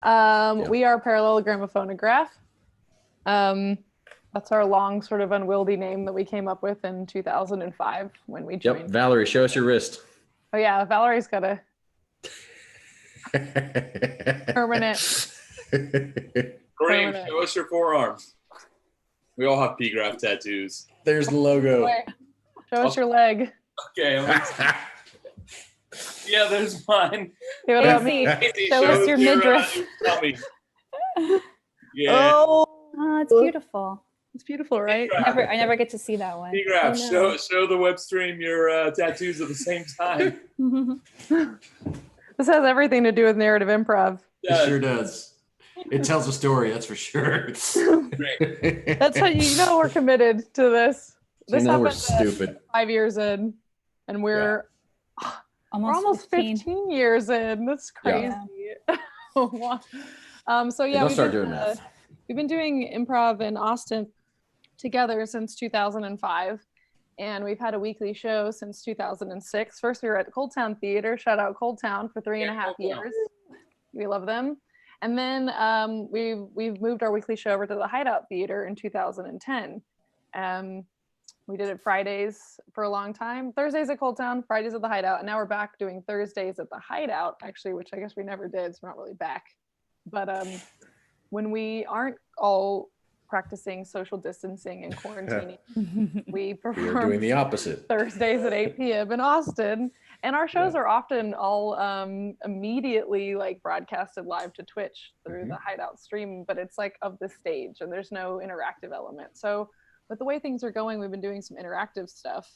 We are Parallelogramophonograph. That's our long, sort of unwieldy name that we came up with in 2005 when we joined. Yep, Valerie, show us your wrist. Oh yeah, Valerie's got a permanent. Kareem, show us your forearms. We all have PGraph tattoos. There's the logo. Show us your leg. Okay. Yeah, there's mine. What about me? Show us your midriff. Yeah. Oh, it's beautiful. It's beautiful, right? I never get to see that one. PGraph, show the web stream your tattoos at the same time. This has everything to do with narrative improv. It sure does. It tells a story, that's for sure. Great. That's how you know we're committed to this. This we're happened stupid. 5 years in, and we're almost 15 years in. That's crazy. Yeah. So yeah, Don't start doing that. We've been doing improv in Austin together since 2005, and we've had a weekly show since 2006. First, we were at Cold Town Theater. Shout out Cold Town for 3.5 years. We love them. And then we've moved our weekly show over to the Hideout Theater in 2010. We did it Fridays for a long time. Thursdays at Cold Town, Fridays at the Hideout, and now we're back doing Thursdays at the Hideout, actually, which I guess we never did, so we're not really back. But when we aren't all practicing social distancing and quarantining, we perform We're doing the opposite. Thursdays at 8 p.m. in Austin. And our shows are often all immediately like broadcasted live to Twitch through the Hideout stream, but it's like of the stage and there's no interactive element. So with the way things are going, we've been doing some interactive stuff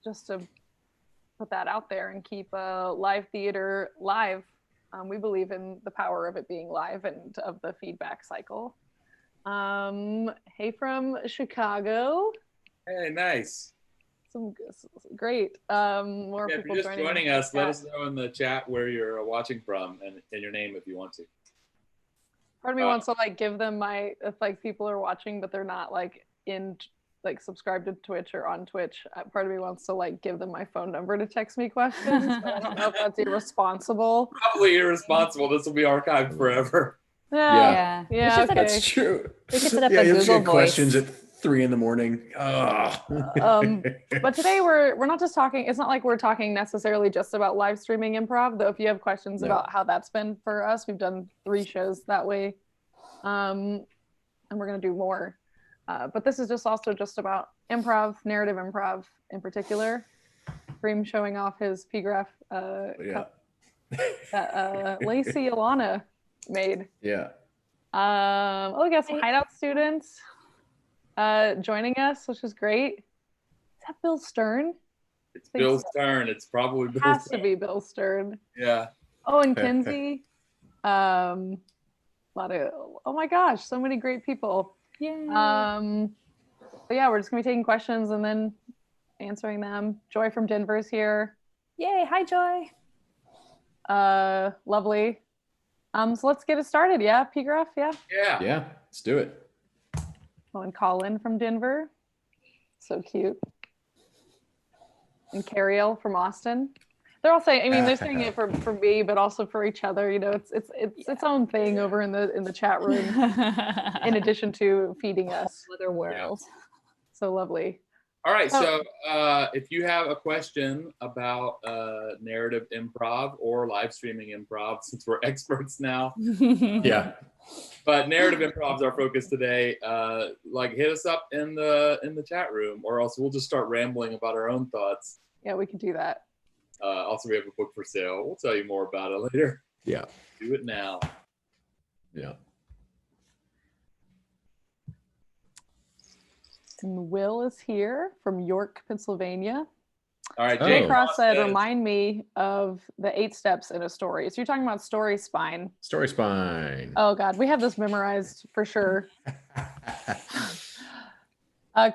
just to put that out there and keep live theater live. We believe in the power of it being live and of the feedback cycle. Hey from Chicago. Hey, nice. Great. More if people you're just joining us, let us know in the chat where you're watching from and your name if you want to. Part of me wants to like give them if like people are watching but they're not like subscribed to Twitch or on Twitch. Part of me wants to like give them my phone number to text me questions. But I don't know if that's irresponsible. Probably irresponsible. This will be archived forever. Yeah. Okay. That's true. We could set up yeah, a you'll Google get Voice. questions at 3 a.m. But today we're not just talking. It's not like we're talking necessarily just about live streaming improv. Though, if you have questions about how that's been for us, we've done 3 shows that way, and we're gonna do more. But this is also about improv, narrative improv in particular. Kareem showing off his PGraph cup that Lacey Alana made. Yeah. We got some Hideout students joining us, which is great. Is that Bill Stern? It's Bill Stern. It's probably Bill Stern. Has Stern. to be Bill Stern. Yeah. Oh, and Kinsey. Oh my gosh, so many great people. Yeah. But yeah, we're just gonna be taking questions and then answering them. Joy from Denver's here. Yay! Hi, Joy. Lovely. So let's get it started. Yeah, PGraph. Yeah. Yeah. Let's do it. Oh, and Colin from Denver. So cute. And Cariel from Austin. They're all saying. I mean, they're saying it for me, but also for each other. You know, it's its own thing over in the chat room. In addition to feeding us. Other world. So lovely. All right. So if you have a question about narrative improv or live streaming improv, since we're experts now. Yeah. But narrative improv is our focus today. Hit us up in the chat room, or else we'll just start rambling about our own thoughts. Yeah, we can do that. Also, we have a book for sale. We'll tell you more about it later. Yeah. Do it now. Yeah. And Will is here from York, Pennsylvania. All right, Jay Cross said, remind me of the 8 steps in a story. So you're talking about story spine. Story spine. Oh God, we have this memorized for sure. Kareem,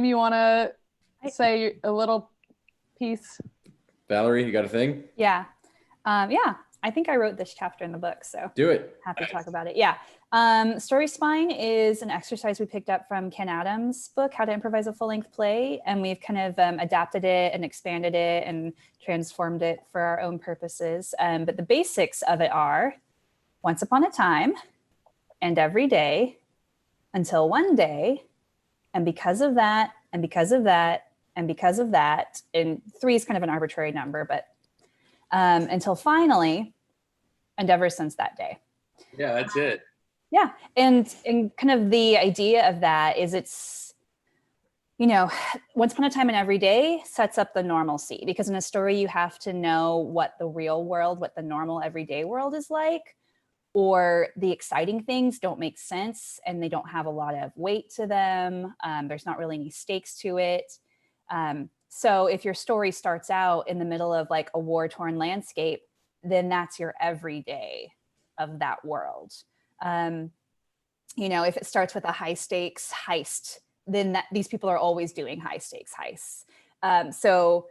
you want to say a little piece? Valerie, you got a thing? Yeah. I I think I wrote this chapter in the book, so Do it. happy to talk about it. Yeah. Story spine is an exercise we picked up from Ken Adams' book, How to Improvise a Full-Length Play. And we've kind of adapted it and expanded it and transformed it for our own purposes. But the basics of it are once upon a time and every day until one day. And because of that, and because of that, and because of that, and 3 is kind of an arbitrary number, but until finally, and ever since that day. Yeah, that's it. Yeah, and kind of the idea of that is it's, once upon a time and every day sets up the normalcy, because in a story you have to know what the real world, what the normal everyday world is like, or the exciting things don't make sense and they don't have a lot of weight to them. There's not really any stakes to it. So if your story starts out in the middle of like a war-torn landscape, then that's your everyday of that world. If it starts with a high stakes heist, then these people are always doing high stakes heists. So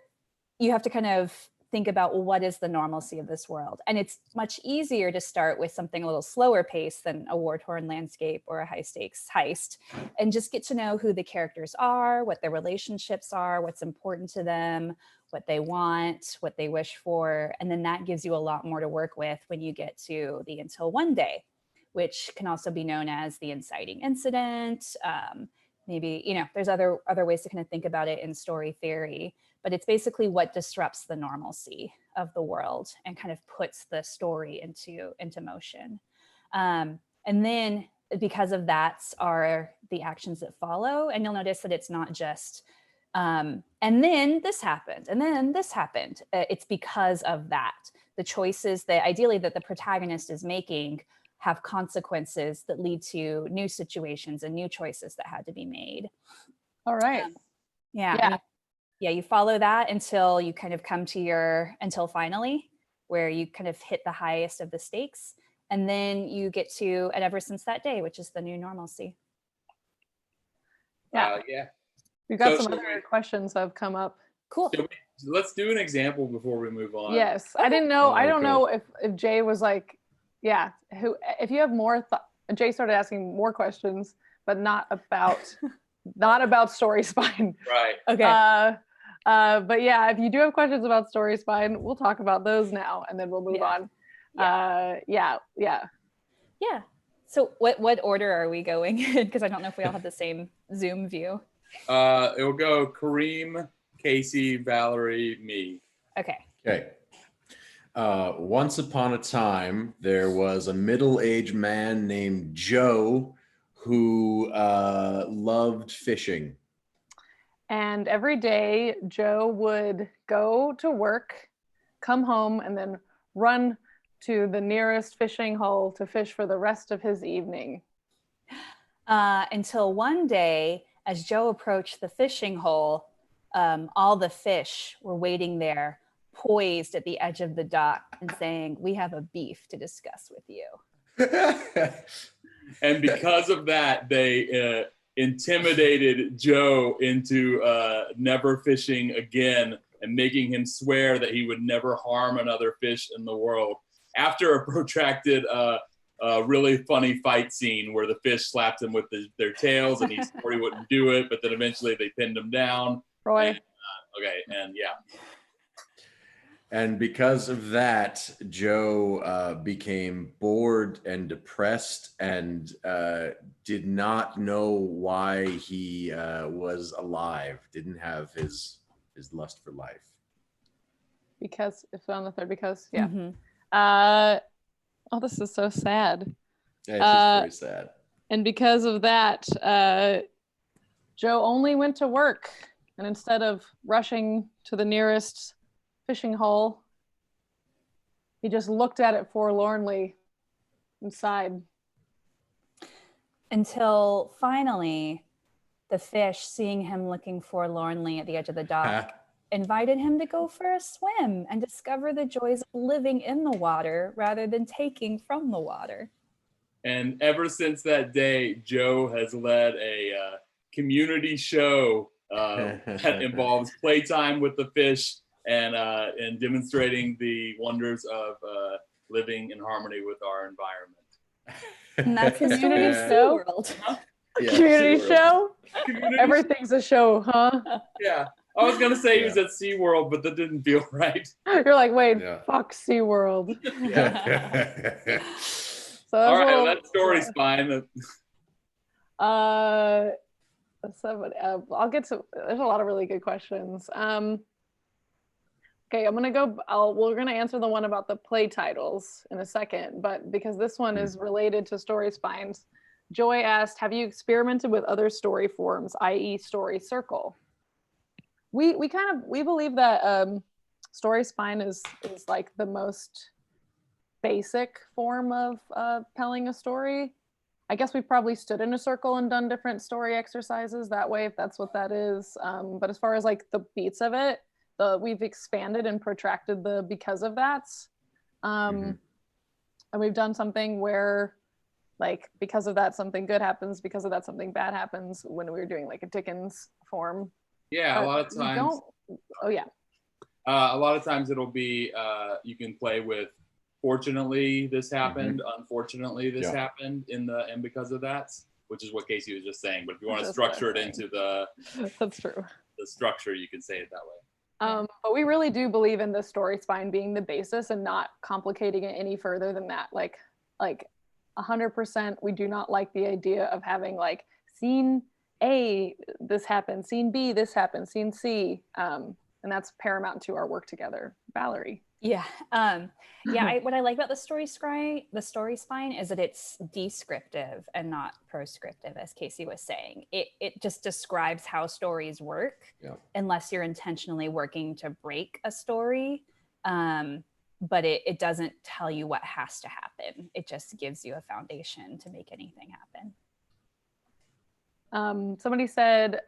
you have to kind of think about, well, what is the normalcy of this world? And it's much easier to start with something a little slower pace than a war-torn landscape or a high stakes heist, and just get to know who the characters are, what their relationships are, what's important to them, what they want, what they wish for. And then that gives you a lot more to work with when you get to the until one day, which can also be known as the inciting incident. Maybe, there's other ways to kind of think about it in story theory, but it's basically what disrupts the normalcy of the world and kind of puts the story into motion. And then because of that are the actions that follow. And you'll notice that it's not just, and then this happened, and then this happened. It's because of that. The choices that ideally that the protagonist is making have consequences that lead to new situations and new choices that had to be made. All right. Yeah. You follow that until you kind of come to until finally, where you kind of hit the highest of the stakes. And then you get to, and ever since that day, which is the new normalcy. Yeah. We've got some other questions that have come up. Cool. Let's do an example before we move on. Yes. Okay. I didn't know. I don't cool. know if Jay was like, yeah, if you have more, Jay started asking more questions, but not about story spine. Right. Okay. But yeah, if you do have questions about story spine, we'll talk about those now, and then we'll move on. Yeah. So what order are we going in? Because I don't know if we all have the same Zoom view. It will go Kareem, Casey, Valerie, me. Okay. Okay. Once upon a time, there was a middle-aged man named Joe who loved fishing. And every day, Joe would go to work, come home, and then run to the nearest fishing hole to fish for the rest of his evening. Until one day, as Joe approached the fishing hole, all the fish were waiting there, poised at the edge of the dock and saying, "We have a beef to discuss with you." And because of that, they intimidated Joe into never fishing again and making him swear that he would never harm another fish in the world. After a protracted, really funny fight scene where the fish slapped him with their tails and he swore he wouldn't do it, but then eventually they pinned him down. Roy. And And because of that, Joe became bored and depressed and did not know why he was alive, didn't have his lust for life. Because it's on the third, Mm-hmm. Oh, this is so sad. Yeah, it's just very sad. And because of that, Joe only went to work, and instead of rushing to the nearest fishing hole, he just looked at it forlornly and sighed. Until finally, the fish, seeing him looking forlornly at the edge of the dock, invited him to go for a swim and discover the joys of living in the water rather than taking from the water. And ever since that day, Joe has led a community show that involves playtime with the fish and demonstrating the wonders of living in harmony with our environment. And that's the story Community of show? SeaWorld. Yeah, Community SeaWorld. show? Community Everything's a show, huh? Yeah. I was going to say he was at SeaWorld, but that didn't feel right. You're like, wait, Yeah. fuck SeaWorld. Yeah. So All that's a right, little, that story's fine. I'll get to, there's a lot of really good questions. Okay, we're gonna answer the one about the play titles in a second, but because this one is related to story spines, Joy asked, have you experimented with other story forms, i.e. story circle? We believe that story spine is like the most basic form of telling a story. I guess we've probably stood in a circle and done different story exercises that way, if that's what that is. But as far as like the beats of it, we've expanded and protracted the because of that. And we've done something where like because of that something good happens, because of that something bad happens, when we were doing like a Dickens form. Yeah, a lot of times. A lot of times it'll be you can play with fortunately this happened, unfortunately this happened in the and because of that, which is what Casey was just saying. But if you want to structure it into the that's true. The structure, you can say it that way. But we really do believe in the story spine being the basis and not complicating it any further than that. Like 100%, we do not like the idea of having like scene A, this happened, scene B, this happened, scene C. And that's paramount to our work together. Valerie. Yeah. What I like about the story spine is that it's descriptive and not proscriptive, as Casey was saying. It just describes how stories work, unless you're intentionally working to break a story. But it doesn't tell you what has to happen. It just gives you a foundation to make anything happen. Somebody said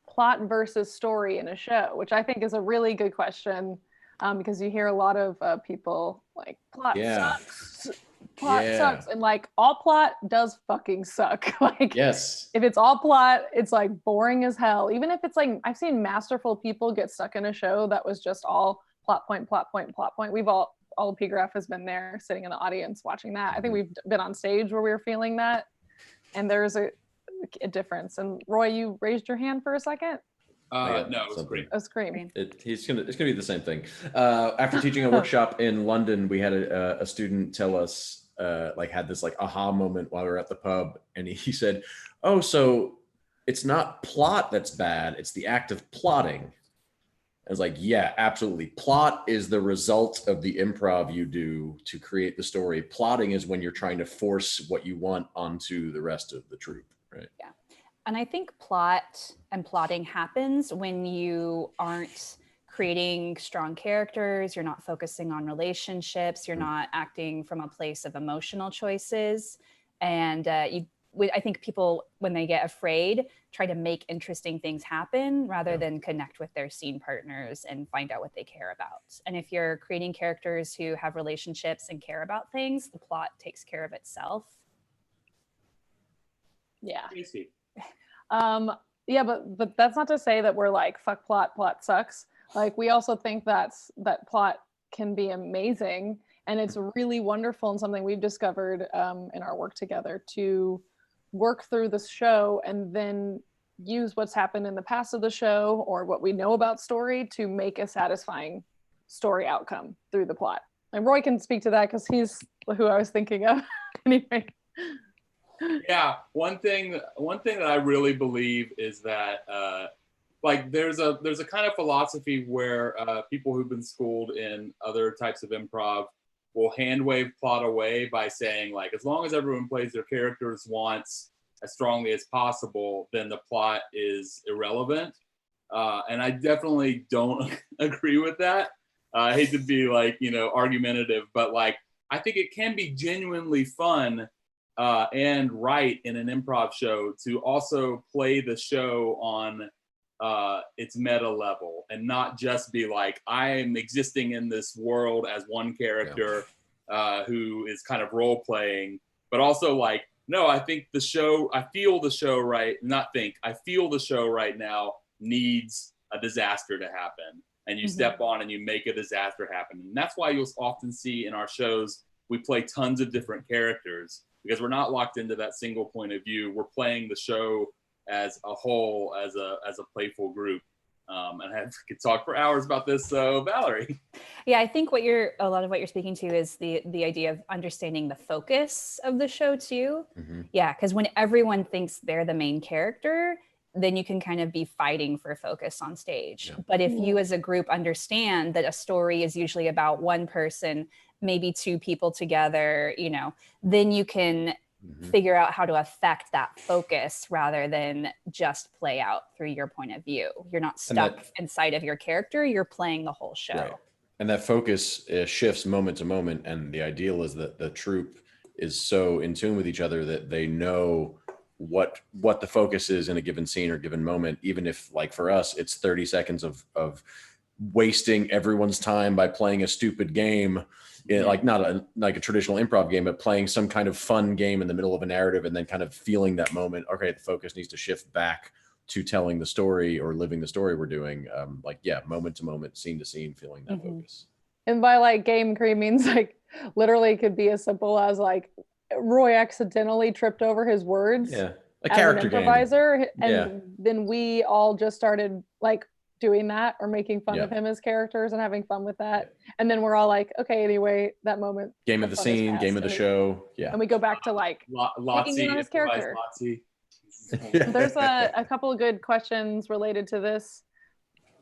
plot versus story in a show, which I think is a really good question, because you hear a lot of people like plot sucks, and like all plot does fucking suck. Like yes, if it's all plot, it's like boring as hell. Even if it's like, I've seen masterful people get stuck in a show that was just all plot point. We've all PGraph has been there sitting in the audience watching that. I think we've been on stage where we were feeling that, and there's a difference. And Roy, you raised your hand for a second. No, it was Cream. It was Cream. It's gonna be the same thing. After teaching a workshop in London, we had a student tell us had this like aha moment while we were at the pub, and he said, "Oh, so it's not plot that's bad; it's the act of plotting." I was like, "Yeah, absolutely. Plot is the result of the improv you do to create the story. Plotting is when you're trying to force what you want onto the rest of the troupe." Right. Yeah. And I think plot and plotting happens when you aren't creating strong characters, you're not focusing on relationships, you're not acting from a place of emotional choices. And I think people, when they get afraid, try to make interesting things happen rather than connect with their scene partners and find out what they care about. And if you're creating characters who have relationships and care about things, the plot takes care of itself. Yeah. Casey. Yeah, but that's not to say that we're like, fuck plot sucks. Like we also think that plot can be amazing, and it's really wonderful and something we've discovered in our work together to work through the show and then use what's happened in the past of the show or what we know about story to make a satisfying story outcome through the plot. And Roy can speak to that because he's who I was thinking of. Anyway. Yeah, one thing that I really believe is that there's a kind of philosophy where people who've been schooled in other types of improv will hand wave plot away by saying like, as long as everyone plays their characters once as strongly as possible, then the plot is irrelevant. And I definitely don't agree with that. I hate to be argumentative, but I think it can be genuinely fun and right in an improv show to also play the show on its meta level and not just be like, I am existing in this world as one character who is kind of role playing, but also no, I think the show, I feel the show right now needs a disaster to happen. and you step on and you make a disaster happen. And that's why you'll often see in our shows, we play tons of different characters because we're not locked into that single point of view. We're playing the show as a whole, as a playful group. And I could talk for hours about this. So Valerie. Yeah, I think a lot of what you're speaking to is the idea of understanding the focus of the show too. Yeah, because when everyone thinks they're the main character, then you can kind of be fighting for focus on stage. Yeah. But if you as a group understand that a story is usually about one person, maybe two people together, you know, then you can figure out how to affect that focus rather than just play out through your point of view. You're not stuck inside of your character, you're playing the whole show. Right. And that focus shifts moment to moment. And the ideal is that the troupe is so in tune with each other that they know what the focus is in a given scene or given moment, even if, like for us, it's 30 seconds of wasting everyone's time by playing a stupid game, like not like a traditional improv game, but playing some kind of fun game in the middle of a narrative and then kind of feeling that moment. Okay, the focus needs to shift back to telling the story or living the story we're doing. Moment to moment, scene to scene, feeling that focus. And by like game cream means like literally could be as simple as like Roy accidentally tripped over his words. Yeah, a character as an improviser, game. And then we all just started like doing that or making fun of him as characters and having fun with that. And then we're all like, okay, anyway, that moment. Game of the scene, game of the show. Yeah. And we go back to like taking on his character. There's a couple of good questions related to this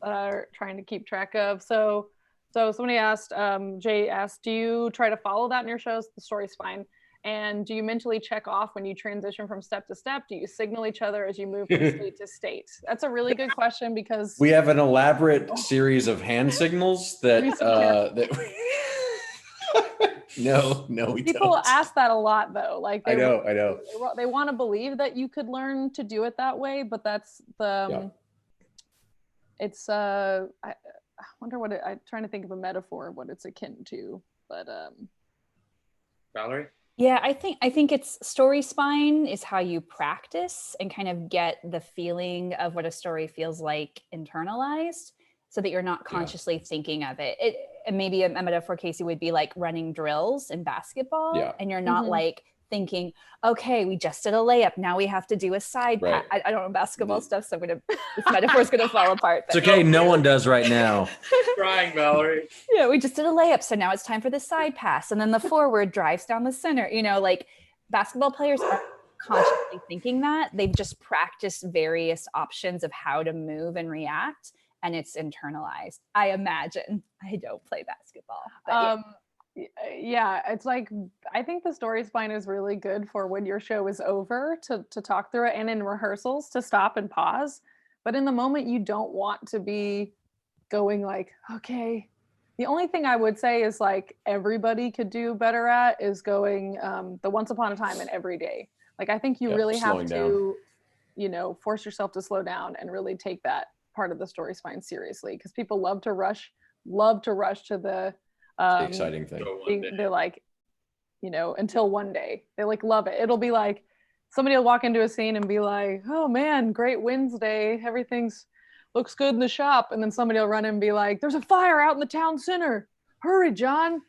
that I'm trying to keep track of. So somebody asked, Jay asked, do you try to follow that in your shows? The story's fine. And do you mentally check off when you transition from step to step? Do you signal each other as you move from state to state? That's a really good question because we have an elaborate series of hand signals that No, we people don't. ask that a lot though. Like I know. They want to believe that you could learn to do it that way, but that's the it's I wonder what I'm trying to think of a metaphor of what it's akin to, but Valerie? Yeah, I think it's story spine is how you practice and kind of get the feeling of what a story feels like internalized so that you're not consciously thinking of it. And maybe a metaphor, Casey, would be like running drills in basketball and you're not like thinking, okay, we just did a layup. Now we have to do a side pass. I don't know basketball stuff, so this metaphor's going to fall apart. But. It's okay. No one does right now. Trying, Valerie. Yeah, we just did a layup. So now it's time for the side pass. And then the forward drives down the center. You know, like basketball players aren't consciously thinking that. They've just practiced various options of how to move and react. And it's internalized. I imagine. I don't play basketball. But yeah, it's like I think the story spine is really good for when your show is over to talk through it, and in rehearsals to stop and pause. But in the moment, you don't want to be going like, okay. The only thing I would say is like everybody could do better at is going the once upon a time and every day. Like I think you really have to, force yourself to slow down and really take that part of the story spine seriously, because people love to rush to the exciting thing. They're like, until one day they like love it. It'll be like somebody will walk into a scene and be like, oh man, great Wednesday, everything's looks good in the shop, and then somebody will run in and be like, there's a fire out in the town center, hurry John,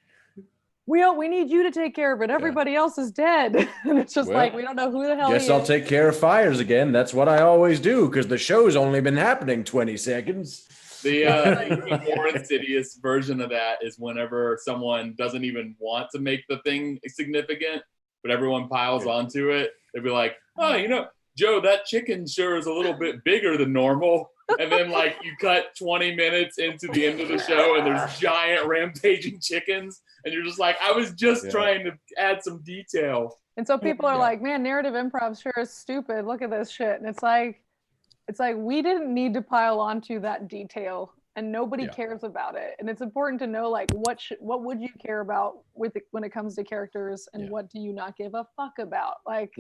we need you to take care of it, everybody else is dead. And it's just like, we don't know who the hell guess I'll take care of fires again. That's what I always do because the show's only been happening 20 seconds. The more insidious version of that is whenever someone doesn't even want to make the thing significant, but everyone piles onto it. They'd be like, oh, Joe, that chicken sure is a little bit bigger than normal. And then like you cut 20 minutes into the end of the show and there's giant rampaging chickens. And you're just like, I was just trying to add some detail. And so people are like, man, narrative improv sure is stupid. Look at this shit. And it's like we didn't need to pile onto that detail, and nobody cares about it. And it's important to know like what would you care about when it comes to characters, and what do you not give a fuck about? Like,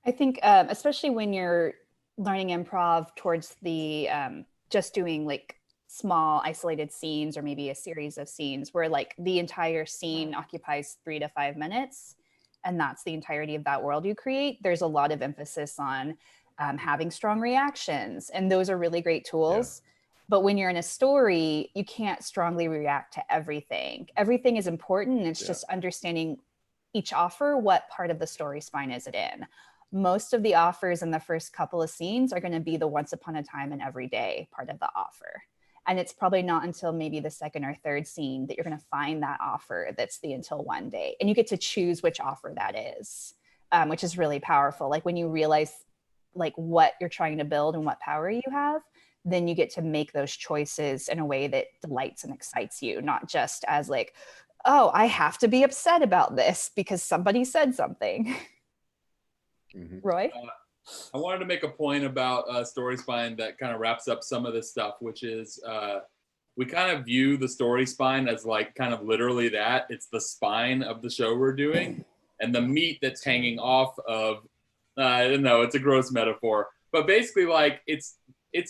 I think especially when you're learning improv towards the just doing like small isolated scenes or maybe a series of scenes where like the entire scene occupies 3 to 5 minutes and that's the entirety of that world you create. There's a lot of emphasis on having strong reactions, and those are really great tools. But when you're in a story, you can't strongly react to everything. Everything is important. And it's just understanding each offer, what part of the story spine is it in. Most of the offers in the first couple of scenes are going to be the once upon a time and every day part of the offer. And it's probably not until maybe the second or third scene that you're going to find that offer that's the until one day. And you get to choose which offer that is, which is really powerful. Like when you realize like what you're trying to build and what power you have, then you get to make those choices in a way that delights and excites you, not just as like, oh, I have to be upset about this because somebody said something. Mm-hmm. Roy? I wanted to make a point about Story Spine that kind of wraps up some of this stuff, which is we kind of view the Story Spine as like kind of literally that. It's the spine of the show we're doing, and the meat that's hanging off of, I don't know, it's a gross metaphor, but basically like it's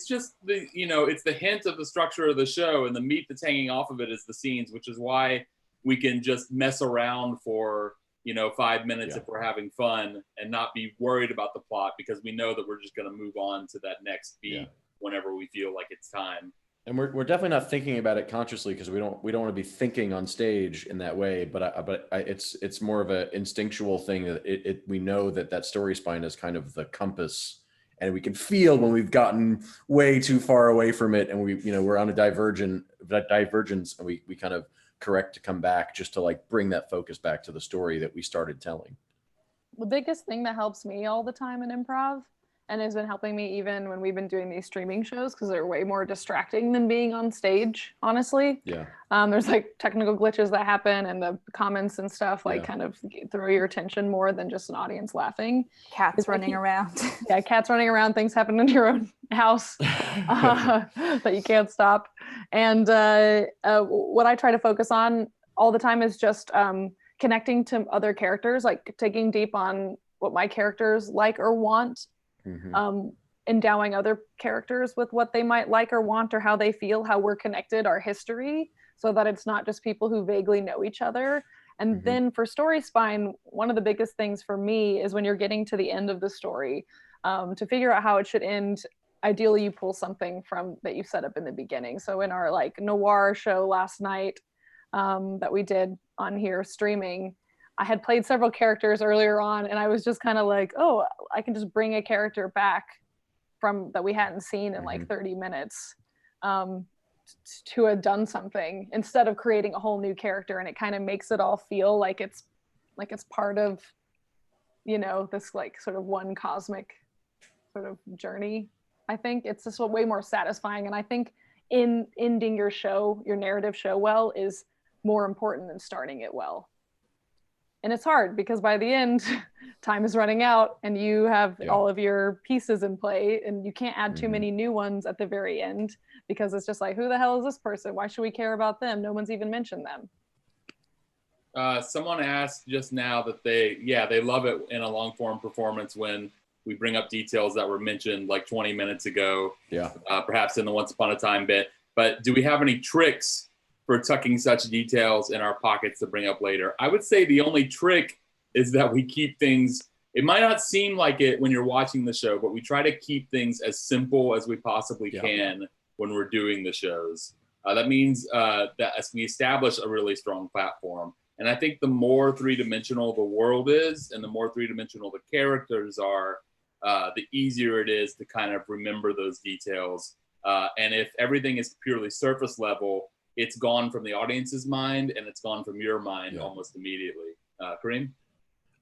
just the, you know, it's the hint of the structure of the show, and the meat that's hanging off of it is the scenes, which is why we can just mess around for, you know, 5 minutes if we're having fun and not be worried about the plot, because we know that we're just going to move on to that next beat whenever we feel like it's time. And we're definitely not thinking about it consciously, because we don't want to be thinking on stage in that way. But it's more of an instinctual thing that we know that story spine is kind of the compass, and we can feel when we've gotten way too far away from it, and we're on a divergence, and we kind of correct to come back just to like bring that focus back to the story that we started telling. The biggest thing that helps me all the time in improv, and has been helping me even when we've been doing these streaming shows, because they're way more distracting than being on stage, honestly. Yeah. There's like technical glitches that happen, and the comments and stuff like kind of throw your attention more than just an audience laughing. Cats running around. Yeah, cats running around, things happen in your own house that you can't stop. And what I try to focus on all the time is just connecting to other characters, like taking deep on what my characters like or want. Mm-hmm. Endowing other characters with what they might like or want, or how they feel, how we're connected, our history, so that it's not just people who vaguely know each other. And then for Story Spine, one of the biggest things for me is when you're getting to the end of the story, to figure out how it should end. Ideally, you pull something from that you set up in the beginning. So in our like noir show last night that we did on here streaming, I had played several characters earlier on, and I was just kind of like, oh, I can just bring a character back from that we hadn't seen in like 30 minutes to have done something, instead of creating a whole new character. And it kind of makes it all feel like it's part of, you know, this like sort of one cosmic sort of journey. I think it's just way more satisfying. And I think in ending your show, your narrative show well, is more important than starting it well. And it's hard because by the end, time is running out, and you have all of your pieces in play, and you can't add too many new ones at the very end, because it's just like, who the hell is this person? Why should we care about them? No one's even mentioned them. Someone asked just now that they love it in a long form performance when we bring up details that were mentioned like 20 minutes ago, perhaps in the Once Upon a Time bit. But do we have any tricks for tucking such details in our pockets to bring up later? I would say the only trick is that we keep things, it might not seem like it when you're watching the show, but we try to keep things as simple as we possibly can when we're doing the shows. That means that as we establish a really strong platform. And I think the more three-dimensional the world is, and the more three-dimensional the characters are, the easier it is to kind of remember those details. And if everything is purely surface level, it's gone from the audience's mind, and it's gone from your mind almost immediately. Kareem?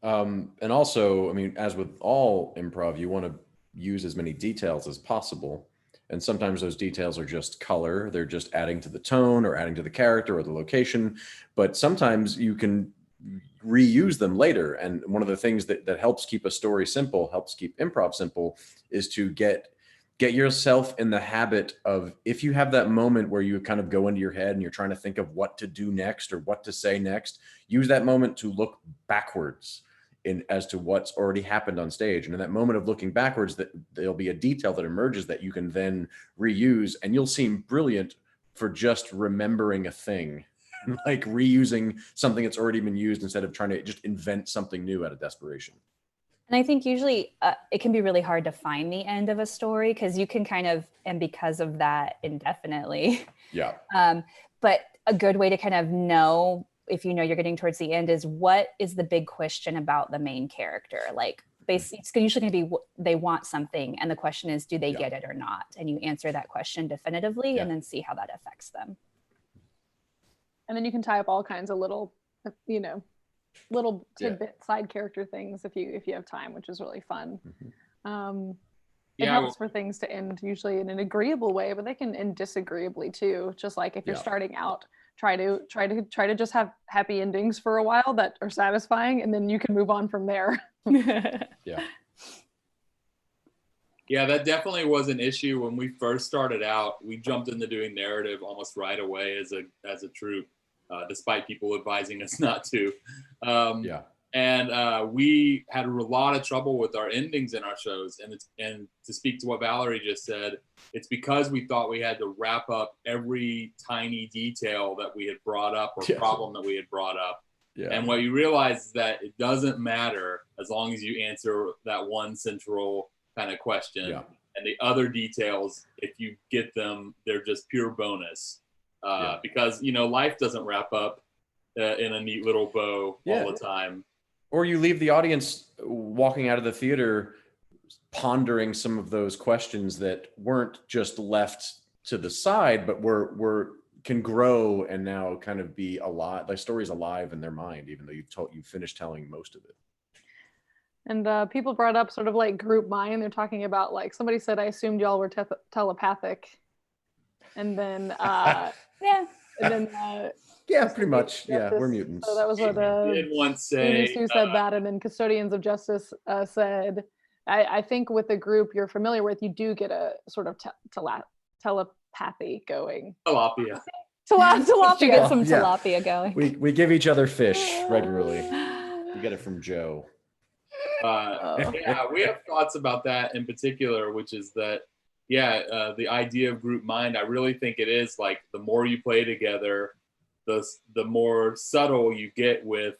And also, I mean, as with all improv, you want to use as many details as possible. And sometimes those details are just color. They're just adding to the tone or adding to the character or the location. But sometimes you can reuse them later. And one of the things that helps keep a story simple, helps keep improv simple, is to get yourself in the habit of, if you have that moment where you kind of go into your head and you're trying to think of what to do next or what to say next, use that moment to look backwards as to what's already happened on stage. And in that moment of looking backwards, that there'll be a detail that emerges that you can then reuse, and you'll seem brilliant for just remembering a thing, like reusing something that's already been used instead of trying to just invent something new out of desperation. And I think usually it can be really hard to find the end of a story because you can kind of, and because of that, indefinitely. Yeah. But a good way to kind of know if you know you're getting towards the end is what is the big question about the main character? Like, basically, it's usually going to be they want something, and the question is, do they get it or not? And you answer that question definitively, and then see how that affects them. And then you can tie up all kinds of little, you know, little tidbit side character things if you have time, which is really fun. It helps for things to end usually in an agreeable way, but they can end disagreeably too. Just like if you're starting out, try to just have happy endings for a while that are satisfying, and then you can move on from there. Yeah, that definitely was an issue when we first started out. We jumped into doing narrative almost right away as a troupe, despite people advising us not to. And we had a lot of trouble with our endings in our shows. And to speak to what Valerie just said, it's because we thought we had to wrap up every tiny detail that we had brought up or problem that we had brought up. And what you realize is that it doesn't matter as long as you answer that one central kind of question. And the other details, if you get them, they're just pure bonus. Because, you know, life doesn't wrap up in a neat little bow all the time. Or you leave the audience walking out of the theater pondering some of those questions that weren't just left to the side, but can grow and now kind of be alive. The story's alive in their mind, even though you've finished telling most of it. And people brought up sort of like group mind. They're talking about, like, somebody said, I assumed y'all were telepathic. And then, yeah, pretty much. Yeah, we're mutants. So that was what did once say. Sue said that, and then Custodians of Justice said, I think with the group you're familiar with, you do get a sort of telepathy going. Tilapia. Tilapia. You get some tilapia going. We give each other fish regularly. You get it from Joe. Yeah, we have thoughts about that in particular, which is that, the idea of group mind, I really think it is like the more you play together, the more subtle you get with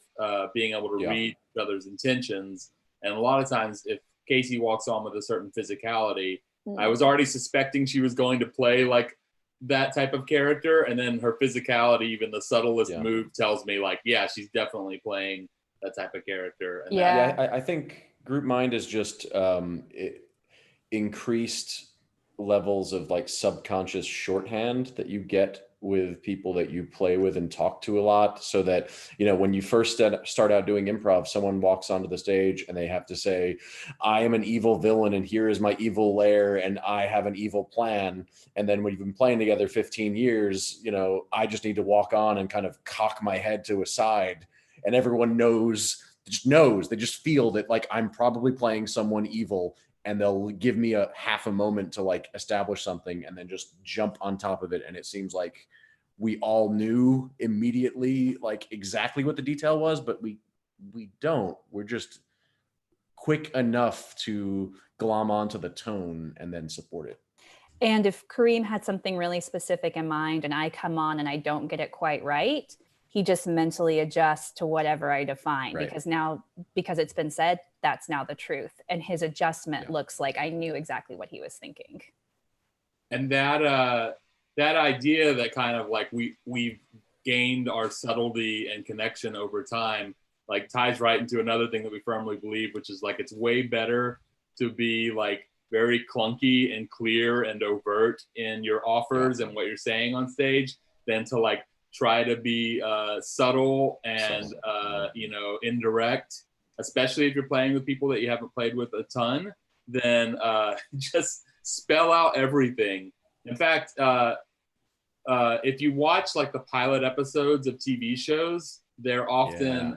being able to read each other's intentions. And a lot of times, if Casey walks on with a certain physicality, I was already suspecting she was going to play like that type of character, and then her physicality, even the subtlest move, tells me like, yeah, she's definitely playing that type of character. And I think group mind is just increased levels of like subconscious shorthand that you get with people that you play with and talk to a lot, so that, you know, when you first start out doing improv, someone walks onto the stage and they have to say, I am an evil villain and here is my evil lair and I have an evil plan. And then when you've been playing together 15 years, you know, I just need to walk on and kind of cock my head to a side, and everyone they just feel that like I'm probably playing someone evil, and they'll give me a half a moment to like establish something and then just jump on top of it. And it seems like we all knew immediately like exactly what the detail was, but we don't. We're just quick enough to glom onto the tone and then support it. And if Kareem had something really specific in mind and I come on and I don't get it quite right, he just mentally adjusts to whatever I define, because it's been said, that's now the truth. And his adjustment looks like I knew exactly what he was thinking. And that idea that kind of like we've gained our subtlety and connection over time, like ties right into another thing that we firmly believe, which is like, it's way better to be like very clunky and clear and overt in your offers and what you're saying on stage than to like try to be subtle and indirect, especially if you're playing with people that you haven't played with a ton. Then just spell out everything. In fact, if you watch like the pilot episodes of TV shows, they're often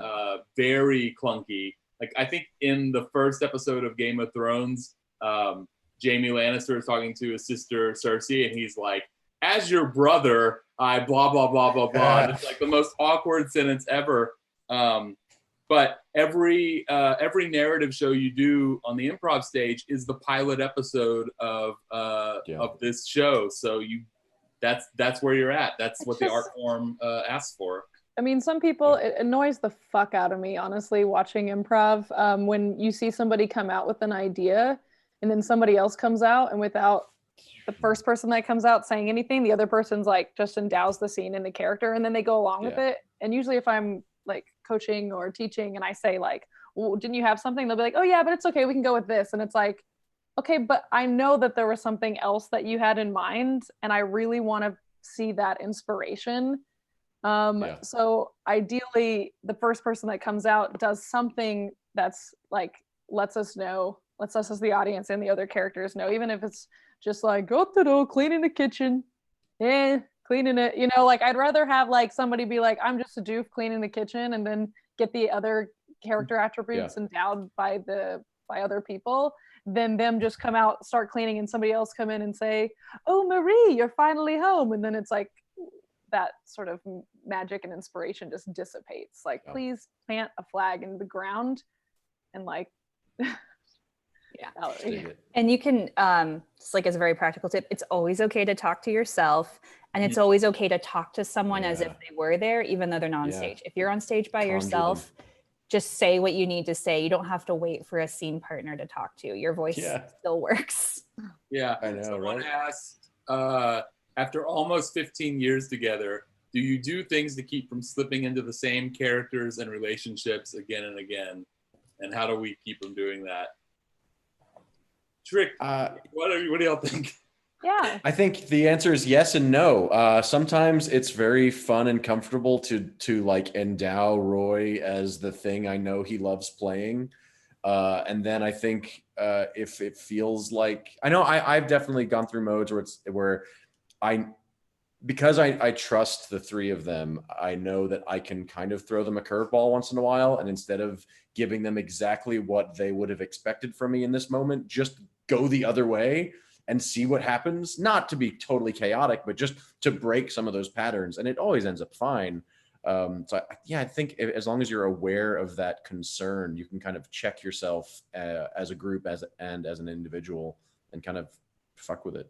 very clunky. Like I think in the first episode of Game of Thrones, Jaime Lannister is talking to his sister Cersei, and he's like, as your brother, I blah, blah, blah, blah, blah. And it's like the most awkward sentence ever. But every narrative show you do on the improv stage is the pilot episode of this show. So that's where you're at. That's what the art form asks for. I mean, some people, it annoys the fuck out of me, honestly, watching improv. When you see somebody come out with an idea and then somebody else comes out, and without the first person that comes out saying anything, the other person's like just endows the scene into character, and then they go along with it. And usually if I'm like coaching or teaching and I say like, well, didn't you have something? They'll be like, oh yeah, but it's okay, we can go with this. And it's like, okay, but I know that there was something else that you had in mind, and I really want to see that inspiration. So ideally the first person that comes out does something that's like, lets us as the audience and the other characters know, even if it's just like, go to the cleaning the kitchen, cleaning it, you know, like I'd rather have like somebody be like, I'm just a doof cleaning the kitchen, and then get the other character attributes endowed by other people, than them just come out, start cleaning, and somebody else come in and say, oh, Marie, you're finally home. And then it's like, that sort of magic and inspiration just dissipates. Like, please plant a flag in the ground and like, And you can, just like as a very practical tip, it's always okay to talk to yourself, and it's always okay to talk to someone as if they were there, even though they're not on stage. If you're on stage by yourself, just say what you need to say. You don't have to wait for a scene partner to talk to. Your voice still works. Yeah, I know, someone right? asked, after almost 15 years together, do you do things to keep from slipping into the same characters and relationships again and again? And how do we keep from doing that? Trick, what do y'all think? Yeah, I think the answer is yes and no. Sometimes it's very fun and comfortable to like endow Roy as the thing I know he loves playing. And then I think if it feels like, I know I've definitely gone through modes where because I trust the three of them, I know that I can kind of throw them a curveball once in a while, and instead of giving them exactly what they would have expected from me in this moment, just go the other way and see what happens. Not to be totally chaotic, but just to break some of those patterns, and it always ends up fine. I think as long as you're aware of that concern, you can kind of check yourself as a group and as an individual, and kind of fuck with it.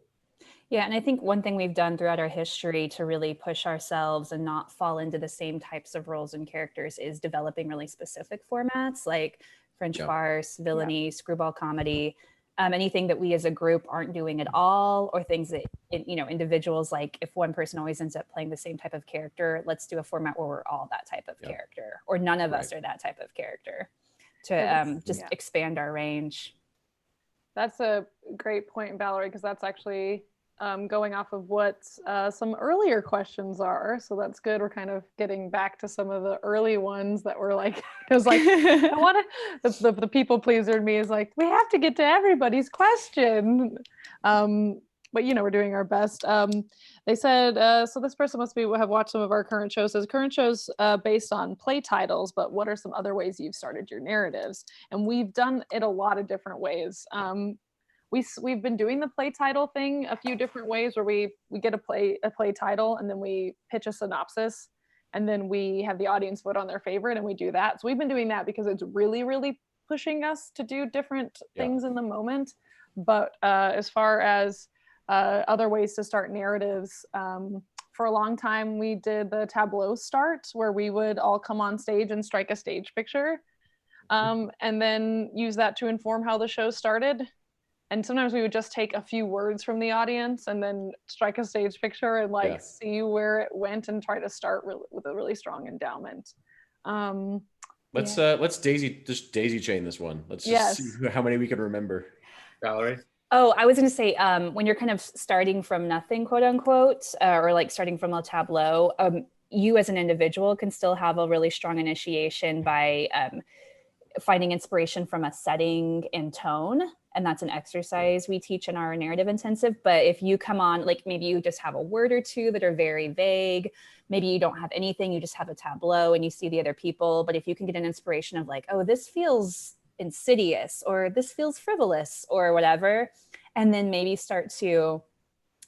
Yeah, and I think one thing we've done throughout our history to really push ourselves and not fall into the same types of roles and characters is developing really specific formats like French farce, villainy, screwball comedy, anything that we as a group aren't doing at all, or things that, individuals, like if one person always ends up playing the same type of character, let's do a format where we're all that type of character, or none of us are that type of character, to expand our range. That's a great point, Valerie, because that's actually going off of what some earlier questions are. So that's good. We're kind of getting back to some of the early ones that were like, because like I want to, the people pleaser in me is like, we have to get to everybody's question. But we're doing our best. They said, so this person must have watched some of our current shows. Says current shows based on play titles, but what are some other ways you've started your narratives? And we've done it a lot of different ways. We've been doing the play title thing a few different ways, where we get a play title, and then we pitch a synopsis, and then we have the audience vote on their favorite, and we do that. So we've been doing that because it's really, really pushing us to do different things in the moment. But as far as other ways to start narratives, for a long time we did the tableau start, where we would all come on stage and strike a stage picture, and then use that to inform how the show started. And sometimes we would just take a few words from the audience and then strike a stage picture and see where it went, and try to start with a really strong endowment. Let's daisy chain this one. Let's just see how many we can remember. Valerie? Oh, I was going to say, when you're kind of starting from nothing, quote unquote, or like starting from a tableau, you as an individual can still have a really strong initiation by finding inspiration from a setting and tone. And that's an exercise we teach in our narrative intensive. But if you come on, like maybe you just have a word or two that are very vague, maybe you don't have anything, you just have a tableau and you see the other people. But if you can get an inspiration of like, oh, this feels insidious, or this feels frivolous, or whatever, and then maybe start to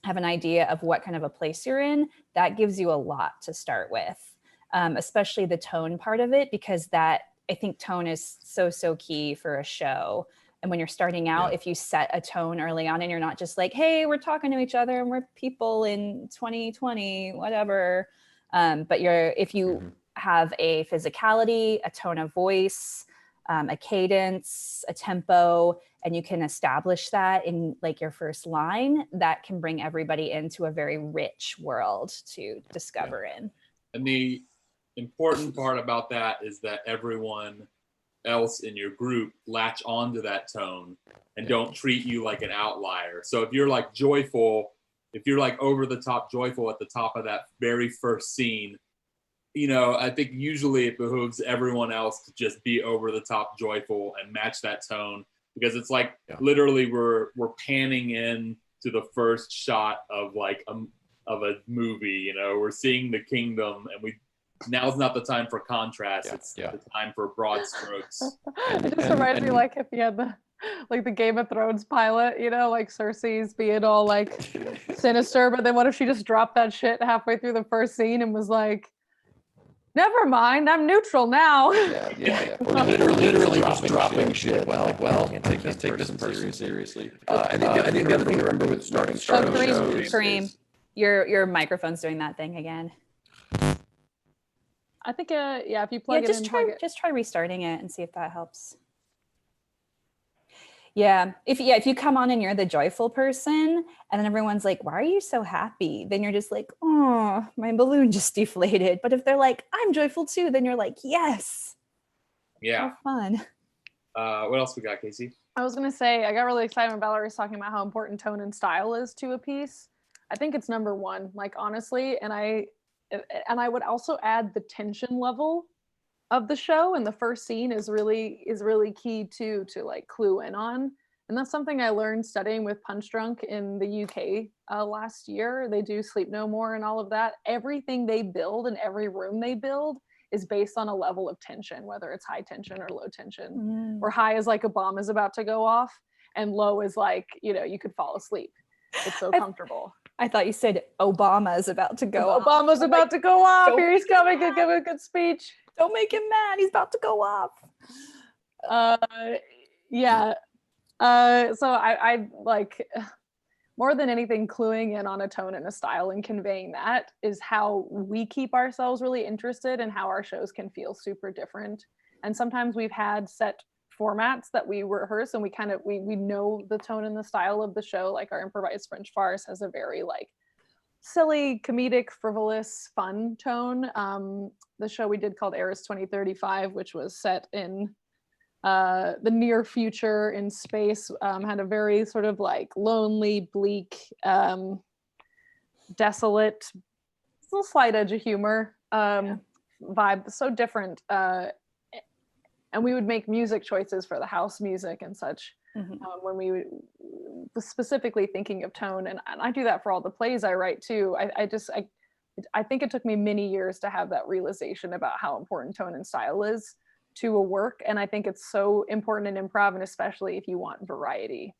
have an idea of what kind of a place you're in, that gives you a lot to start with, especially the tone part of it, because that, I think tone is so key for a show. And when you're starting out, if you set a tone early on and you're not just like, hey, we're talking to each other and we're people in 2020, whatever. But if you have a physicality, a tone of voice, a cadence, a tempo, and you can establish that in like your first line. That can bring everybody into a very rich world to discover in. And the important part about that is that everyone else in your group latch onto that tone and don't treat you like an outlier. So if you're like joyful, if you're like over the top joyful at the top of that very first scene, you know, I think usually it behooves everyone else to just be over the top joyful and match that tone, because it's like literally we're panning in to the first shot of like of a movie, you know, we're seeing the kingdom, and now's not the time for contrast. It's the time for broad strokes. It just reminds me like if you had the Game of Thrones pilot, you know, like Cersei's being all like sinister, but then what if she just dropped that shit halfway through the first scene and was like, never mind, I'm neutral now. Or literally just dropping shit. Well, can't take this person seriously. I think the other thing to remember with starting shows Kareem, your microphone's doing that thing again. I think, if you plug it in, just try restarting it and see if that helps. Yeah, if you come on and you're the joyful person, and then everyone's like, "Why are you so happy?" Then you're just like, "Oh, my balloon just deflated." But if they're like, "I'm joyful too," then you're like, "Yes." Yeah. Have fun. What else we got, Casey? I was gonna say, I got really excited when Valerie was talking about how important tone and style is to a piece. I think it's number one, like honestly, and I would also add the tension level of the show, and the first scene is really key to like clue in on. And that's something I learned studying with Punch Drunk in the UK last year. They do Sleep No More and all of that. Everything they build and every room they build is based on a level of tension, whether it's high tension or low tension. Where high is like a bomb is about to go off, and low is like, you know, you could fall asleep. It's so comfortable. I thought you said Obama is about to go off. Obama's about to go off. Here he's coming to give a good speech. Don't make him mad. He's about to go off. So I like, more than anything, cluing in on a tone and a style and conveying that is how we keep ourselves really interested and how our shows can feel super different. And sometimes we've had set formats that we rehearse and we know the tone and the style of the show. Like our improvised French farce has a very like silly, comedic, frivolous, fun tone. The show we did called Eris 2035, which was set in the near future in space, had a very sort of like lonely, bleak, desolate, little slight edge of humor vibe, so different. And we would make music choices for the house music and such when we was specifically thinking of tone. And I do that for all the plays I write too. I think it took me many years to have that realization about how important tone and style is to a work. And I think it's so important in improv, and especially if you want variety.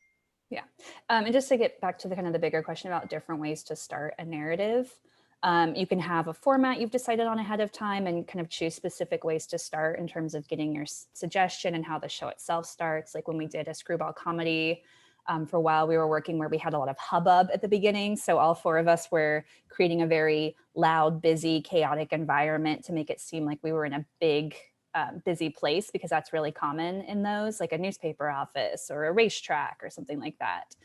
Yeah. And just to get back to the kind of the bigger question about different ways to start a narrative, you can have a format you've decided on ahead of time and kind of choose specific ways to start in terms of getting your suggestion and how the show itself starts. Like when we did a screwball comedy, for a while we were working where we had a lot of hubbub at the beginning. So all four of us were creating a very loud, busy, chaotic environment to make it seem like we were in a big, busy place, because that's really common in those, like a newspaper office or a racetrack or something like that.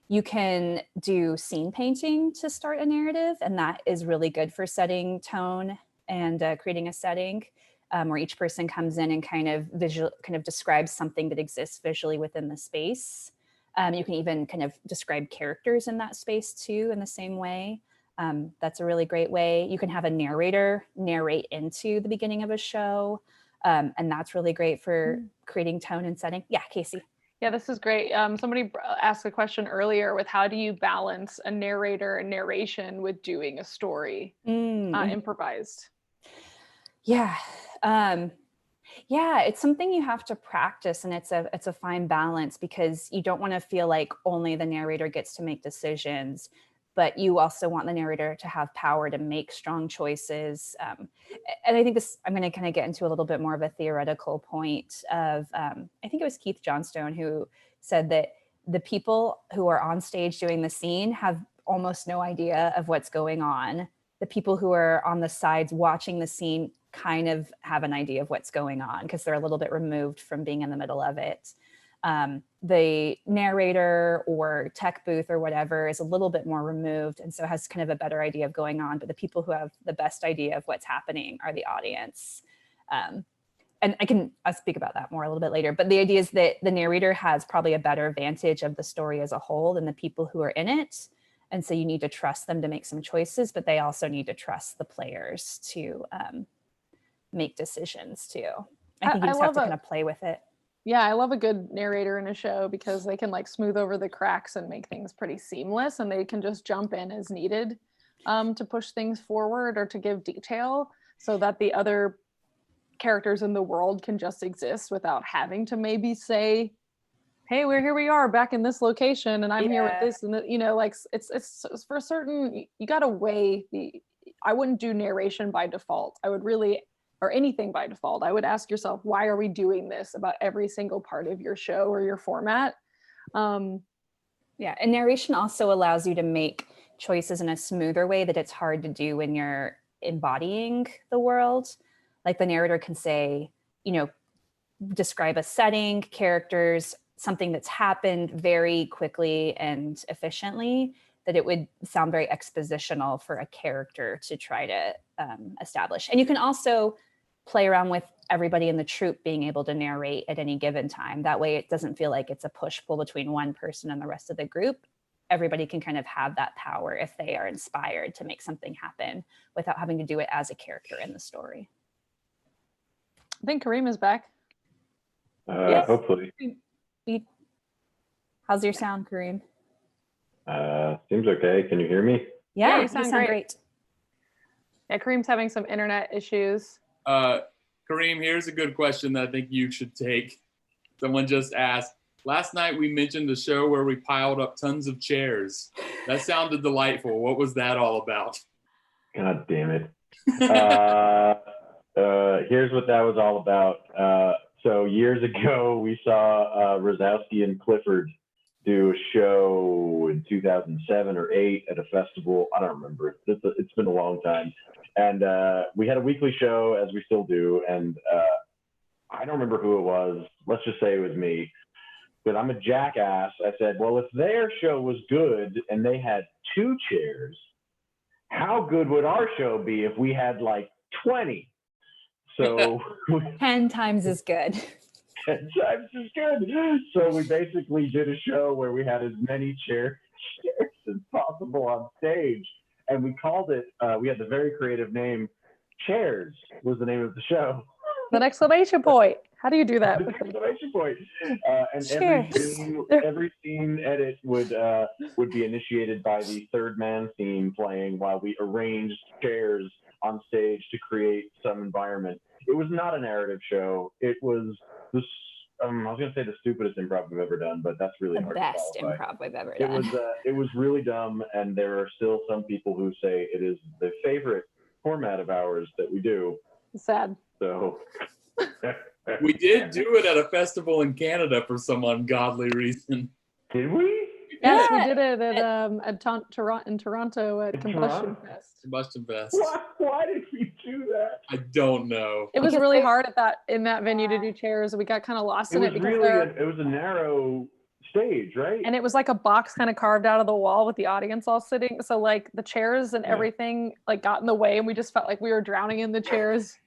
You can do scene painting to start a narrative, and that is really good for setting tone and creating a setting where each person comes in and kind of describes something that exists visually within the space. You can even kind of describe characters in that space too in the same way. That's a really great way. You can have a narrator narrate into the beginning of a show, and that's really great for creating tone and setting. Yeah, Casey. Yeah, this is great. Somebody asked a question earlier with how do you balance a narrator and narration with doing a story improvised? Yeah. It's something you have to practice, and it's a fine balance, because you don't want to feel like only the narrator gets to make decisions, but you also want the narrator to have power to make strong choices. And I think I'm going to kind of get into a little bit more of a theoretical point of, I think it was Keith Johnstone who said that the people who are on stage doing the scene have almost no idea of what's going on the people who are on the sides watching the scene kind of have an idea of what's going on because they're a little bit removed from being in the middle of it. The narrator or tech booth or whatever is a little bit more removed and so has kind of a better idea of going on, but the people who have the best idea of what's happening are the audience. And I'll speak about that more a little bit later, but the idea is that the narrator has probably a better vantage of the story as a whole than the people who are in it. And so you need to trust them to make some choices, but they also need to trust the players to make decisions too. I think you just have to kind of play with it. Yeah, I love a good narrator in a show because they can like smooth over the cracks and make things pretty seamless, and they can just jump in as needed to push things forward or to give detail so that the other characters in the world can just exist without having to maybe say, hey, here we are back in this location and I'm here with this, and you know, like it's for certain, you got to weigh I wouldn't do narration by default. I would really, or anything by default. I would ask yourself, why are we doing this about every single part of your show or your format? Yeah, and narration also allows you to make choices in a smoother way that it's hard to do when you're embodying the world. Like the narrator can say, you know, describe a setting, characters, something that's happened very quickly and efficiently, that it would sound very expositional for a character to try to establish. And you can also play around with everybody in the troupe being able to narrate at any given time. That way it doesn't feel like it's a push-pull between one person and the rest of the group. Everybody can kind of have that power if they are inspired to make something happen without having to do it as a character in the story. I think Kareem is back. Yes. Hopefully. How's your sound, Kareem? Seems okay. Can you hear me? Yeah, you sound great. Yeah, Kareem's having some internet issues. Kareem, here's a good question that I think you should take. Someone just asked, last night we mentioned a show where we piled up tons of chairs. That sounded delightful. What was that all about? God damn it. Here's what that was all about. So years ago, we saw Rosowski and Clifford do a show in 2007 or 8 at a festival. I don't remember. It's been a long time. And we had a weekly show, as we still do. And I don't remember who it was. Let's just say it was me. But I'm a jackass. I said, well, if their show was good and they had 2 chairs, how good would our show be if we had like 20? So 10 times as good. 10 times as good. So we basically did a show where we had as many chairs as possible on stage. And we called it, we had the very creative name, Chairs was the name of the show. An exclamation point. How do you do that? Exclamation point. And Cheers. every scene edit would be initiated by the third man theme playing while we arranged chairs on stage to create some environment. It was not a narrative show. It was this. I was going to say the stupidest improv we've ever done, but that's really hard to qualify. The best improv we've ever done. It was really dumb, and there are still some people who say it is the favorite format of ours that we do. Sad. So we did do it at a festival in Canada for some ungodly reason. Did we? Yes, we did it at in Toronto at Combustion Fest. Combustion Fest. Why did we do that? I don't know. It was really hard in that venue to do chairs. We got kind of lost in it because it was a narrow stage, right? And it was like a box kind of carved out of the wall with the audience all sitting. So like the chairs and everything like got in the way, and we just felt like we were drowning in the chairs.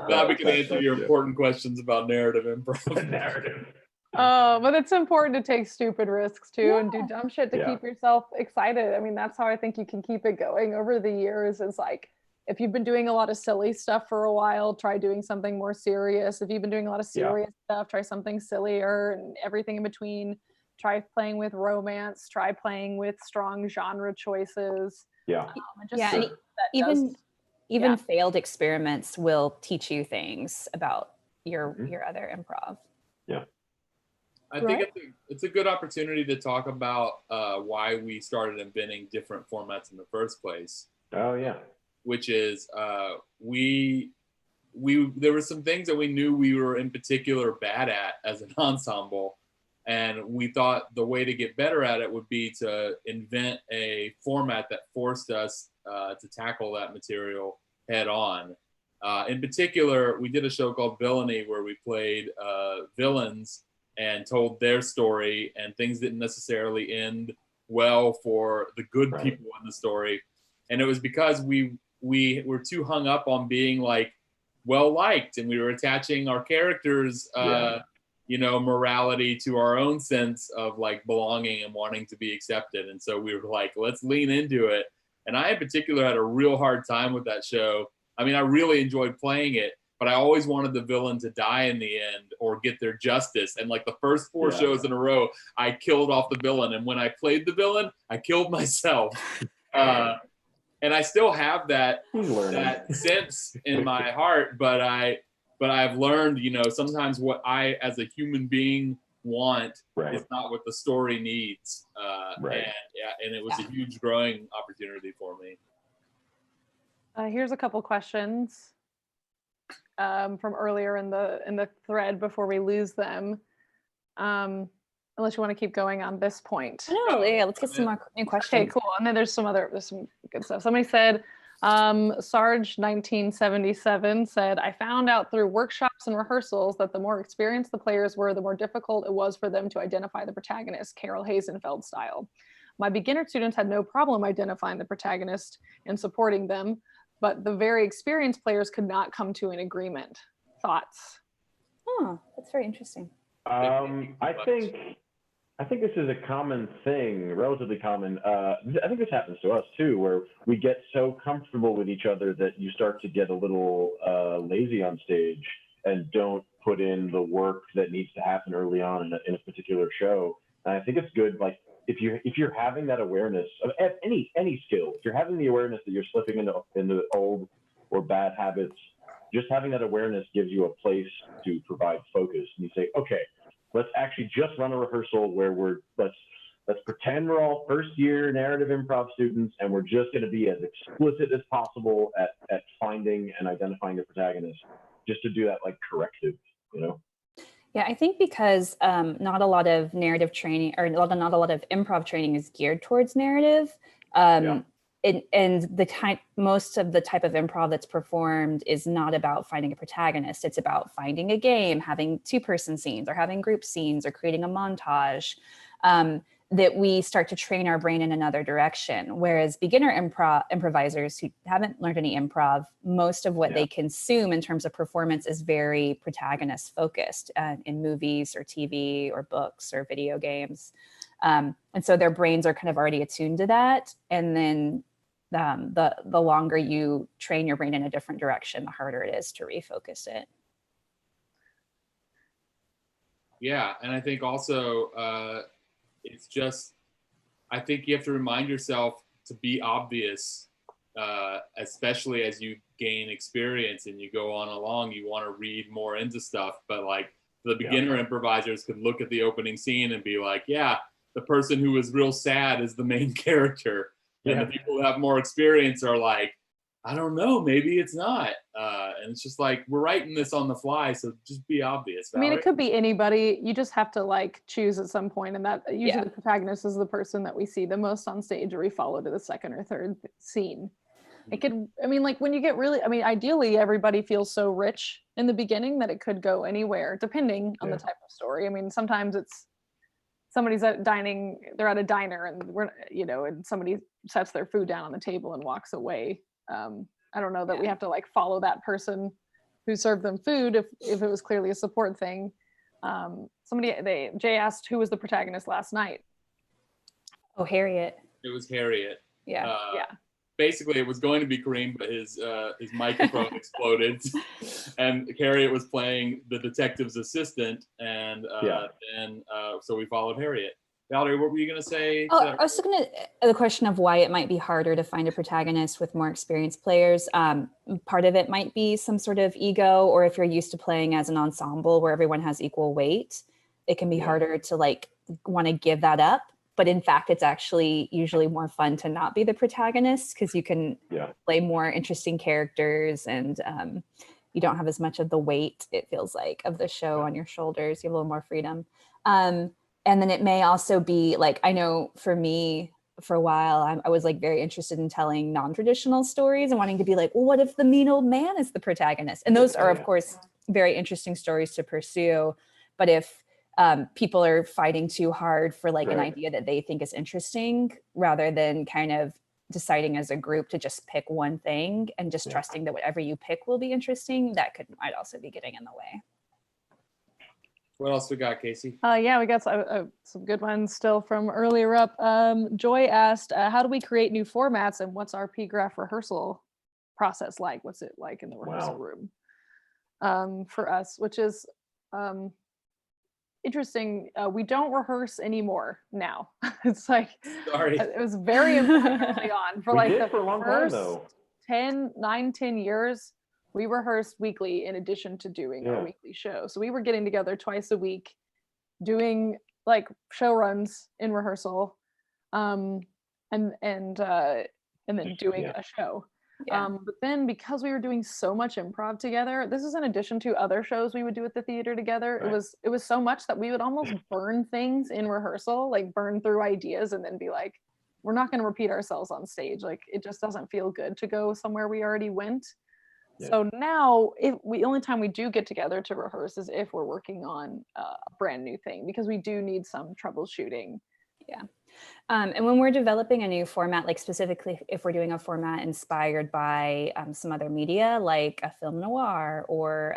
Now we can answer your important questions about narrative improv. Narrative. But it's important to take stupid risks too and do dumb shit to keep yourself excited. I mean, that's how I think you can keep it going over the years. Is like, if you've been doing a lot of silly stuff for a while, try doing something more serious. If you've been doing a lot of serious stuff, try something sillier, and everything in between. Try playing with romance, try playing with strong genre choices. Even failed experiments will teach you things about your other improv. Yeah. I think it's a good opportunity to talk about why we started inventing different formats in the first place. Oh yeah. Which is there were some things that we knew we were in particular bad at as an ensemble, And we thought the way to get better at it would be to invent a format that forced us to tackle that material head on. In particular, we did a show called Villainy where we played villains and told their story, and things didn't necessarily end well for the good people in the story. And it was because we were too hung up on being like well liked, and we were attaching our characters morality to our own sense of like belonging and wanting to be accepted. And so we were like, let's lean into it. And I in particular had a real hard time with that show. I mean, I really enjoyed playing it, but I always wanted the villain to die in the end or get their justice. And like the first 4 shows in a row, I killed off the villain. And when I played the villain, I killed myself. And I still have that sense in my heart, but I've learned, sometimes what I, as a human being, want is not what the story needs. And it was a huge growing opportunity for me. Here's a couple questions from earlier in the thread before we lose them. Unless you want to keep going on this point. No, yeah, let's get some more new questions. Okay, cool. And then there's some good stuff. Somebody said, Sarge 1977 said, I found out through workshops and rehearsals that the more experienced the players were, the more difficult it was for them to identify the protagonist, Carol Hazenfeld style. My beginner students had no problem identifying the protagonist and supporting them, but the very experienced players could not come to an agreement. Thoughts? Oh, that's very interesting. I think this is a common thing, relatively common. I think this happens to us too, where we get so comfortable with each other that you start to get a little lazy on stage and don't put in the work that needs to happen early on in a particular show. And I think it's good, like if you're having that awareness of any skill, if you're having the awareness that you're slipping into old or bad habits, just having that awareness gives you a place to provide focus. And you say, okay, let's actually just run a rehearsal where let's pretend we're all first year narrative improv students, and we're just going to be as explicit as possible at finding and identifying the protagonist, just to do that like corrective, Yeah, I think because not a lot of narrative training or not a lot of improv training is geared towards narrative. And most of the type of improv that's performed is not about finding a protagonist. It's about finding a game, having 2-person scenes or having group scenes or creating a montage, that we start to train our brain in another direction. Whereas beginner improvisers who haven't learned any improv, most of what they consume in terms of performance is very protagonist focused in movies or TV or books or video games. And so their brains are kind of already attuned to that. And then the longer you train your brain in a different direction, the harder it is to refocus it. Yeah, and I think also it's just, I think you have to remind yourself to be obvious, especially as you gain experience and you go on along, you want to read more into stuff. But like the beginner improvisers could look at the opening scene and be like, yeah, the person who is real sad is the main character. And the people who have more experience are like, I don't know, maybe it's not. And it's just like, we're writing this on the fly, so just be obvious. Valerie? I mean, it could be anybody. You just have to like choose at some point, and that usually the protagonist is the person that we see the most on stage, or we follow to the second or third scene. It could, I mean, like when you get really, I mean, ideally everybody feels so rich in the beginning that it could go anywhere, depending on the type of story. I mean, sometimes it's somebody's they're at a diner and and somebody sets their food down on the table and walks away. I don't know that we have to like follow that person who served them food if it was clearly a support thing. Jay asked who was the protagonist last night. Oh, Harriet. It was Harriet. Yeah. Basically, it was going to be Kareem, but his microphone exploded, and Harriet was playing the detective's assistant, and so we followed Harriet. Valerie, what were you going to say? I was looking at the question of why it might be harder to find a protagonist with more experienced players. Part of it might be some sort of ego, or if you're used to playing as an ensemble where everyone has equal weight, it can be harder to like want to give that up. But in fact, it's actually usually more fun to not be the protagonist because you can play more interesting characters, and you don't have as much of the weight, it feels like, of the show on your shoulders. You have a little more freedom. And then it may also be like, I know for me, for a while, I was like very interested in telling non-traditional stories and wanting to be like, well, what if the mean old man is the protagonist? And those are, of course, very interesting stories to pursue. But if people are fighting too hard for like an idea that they think is interesting, rather than kind of deciding as a group to just pick one thing and just trusting that whatever you pick will be interesting, that might also be getting in the way. What else we got, Casey? Yeah, we got some good ones still from earlier up. Joy asked, how do we create new formats and what's our PGraph rehearsal process like? What's it like in the rehearsal room for us, which is interesting. We don't rehearse anymore now. It's like, Sorry. it was very important early on. For like the for a long time, though. 10 years, we rehearsed weekly in addition to doing our weekly show. So we were getting together twice a week, doing like show runs in rehearsal, and then doing a show. But then because we were doing so much improv together, this is in addition to other shows we would do at the theater together. It was so much that we would almost burn things in rehearsal, like burn through ideas and then be like, we're not going to repeat ourselves on stage. Like it just doesn't feel good to go somewhere we already went. So now the only time we do get together to rehearse is if we're working on a brand new thing, because we do need some troubleshooting. And when we're developing a new format, like specifically if we're doing a format inspired by some other media, like a film noir or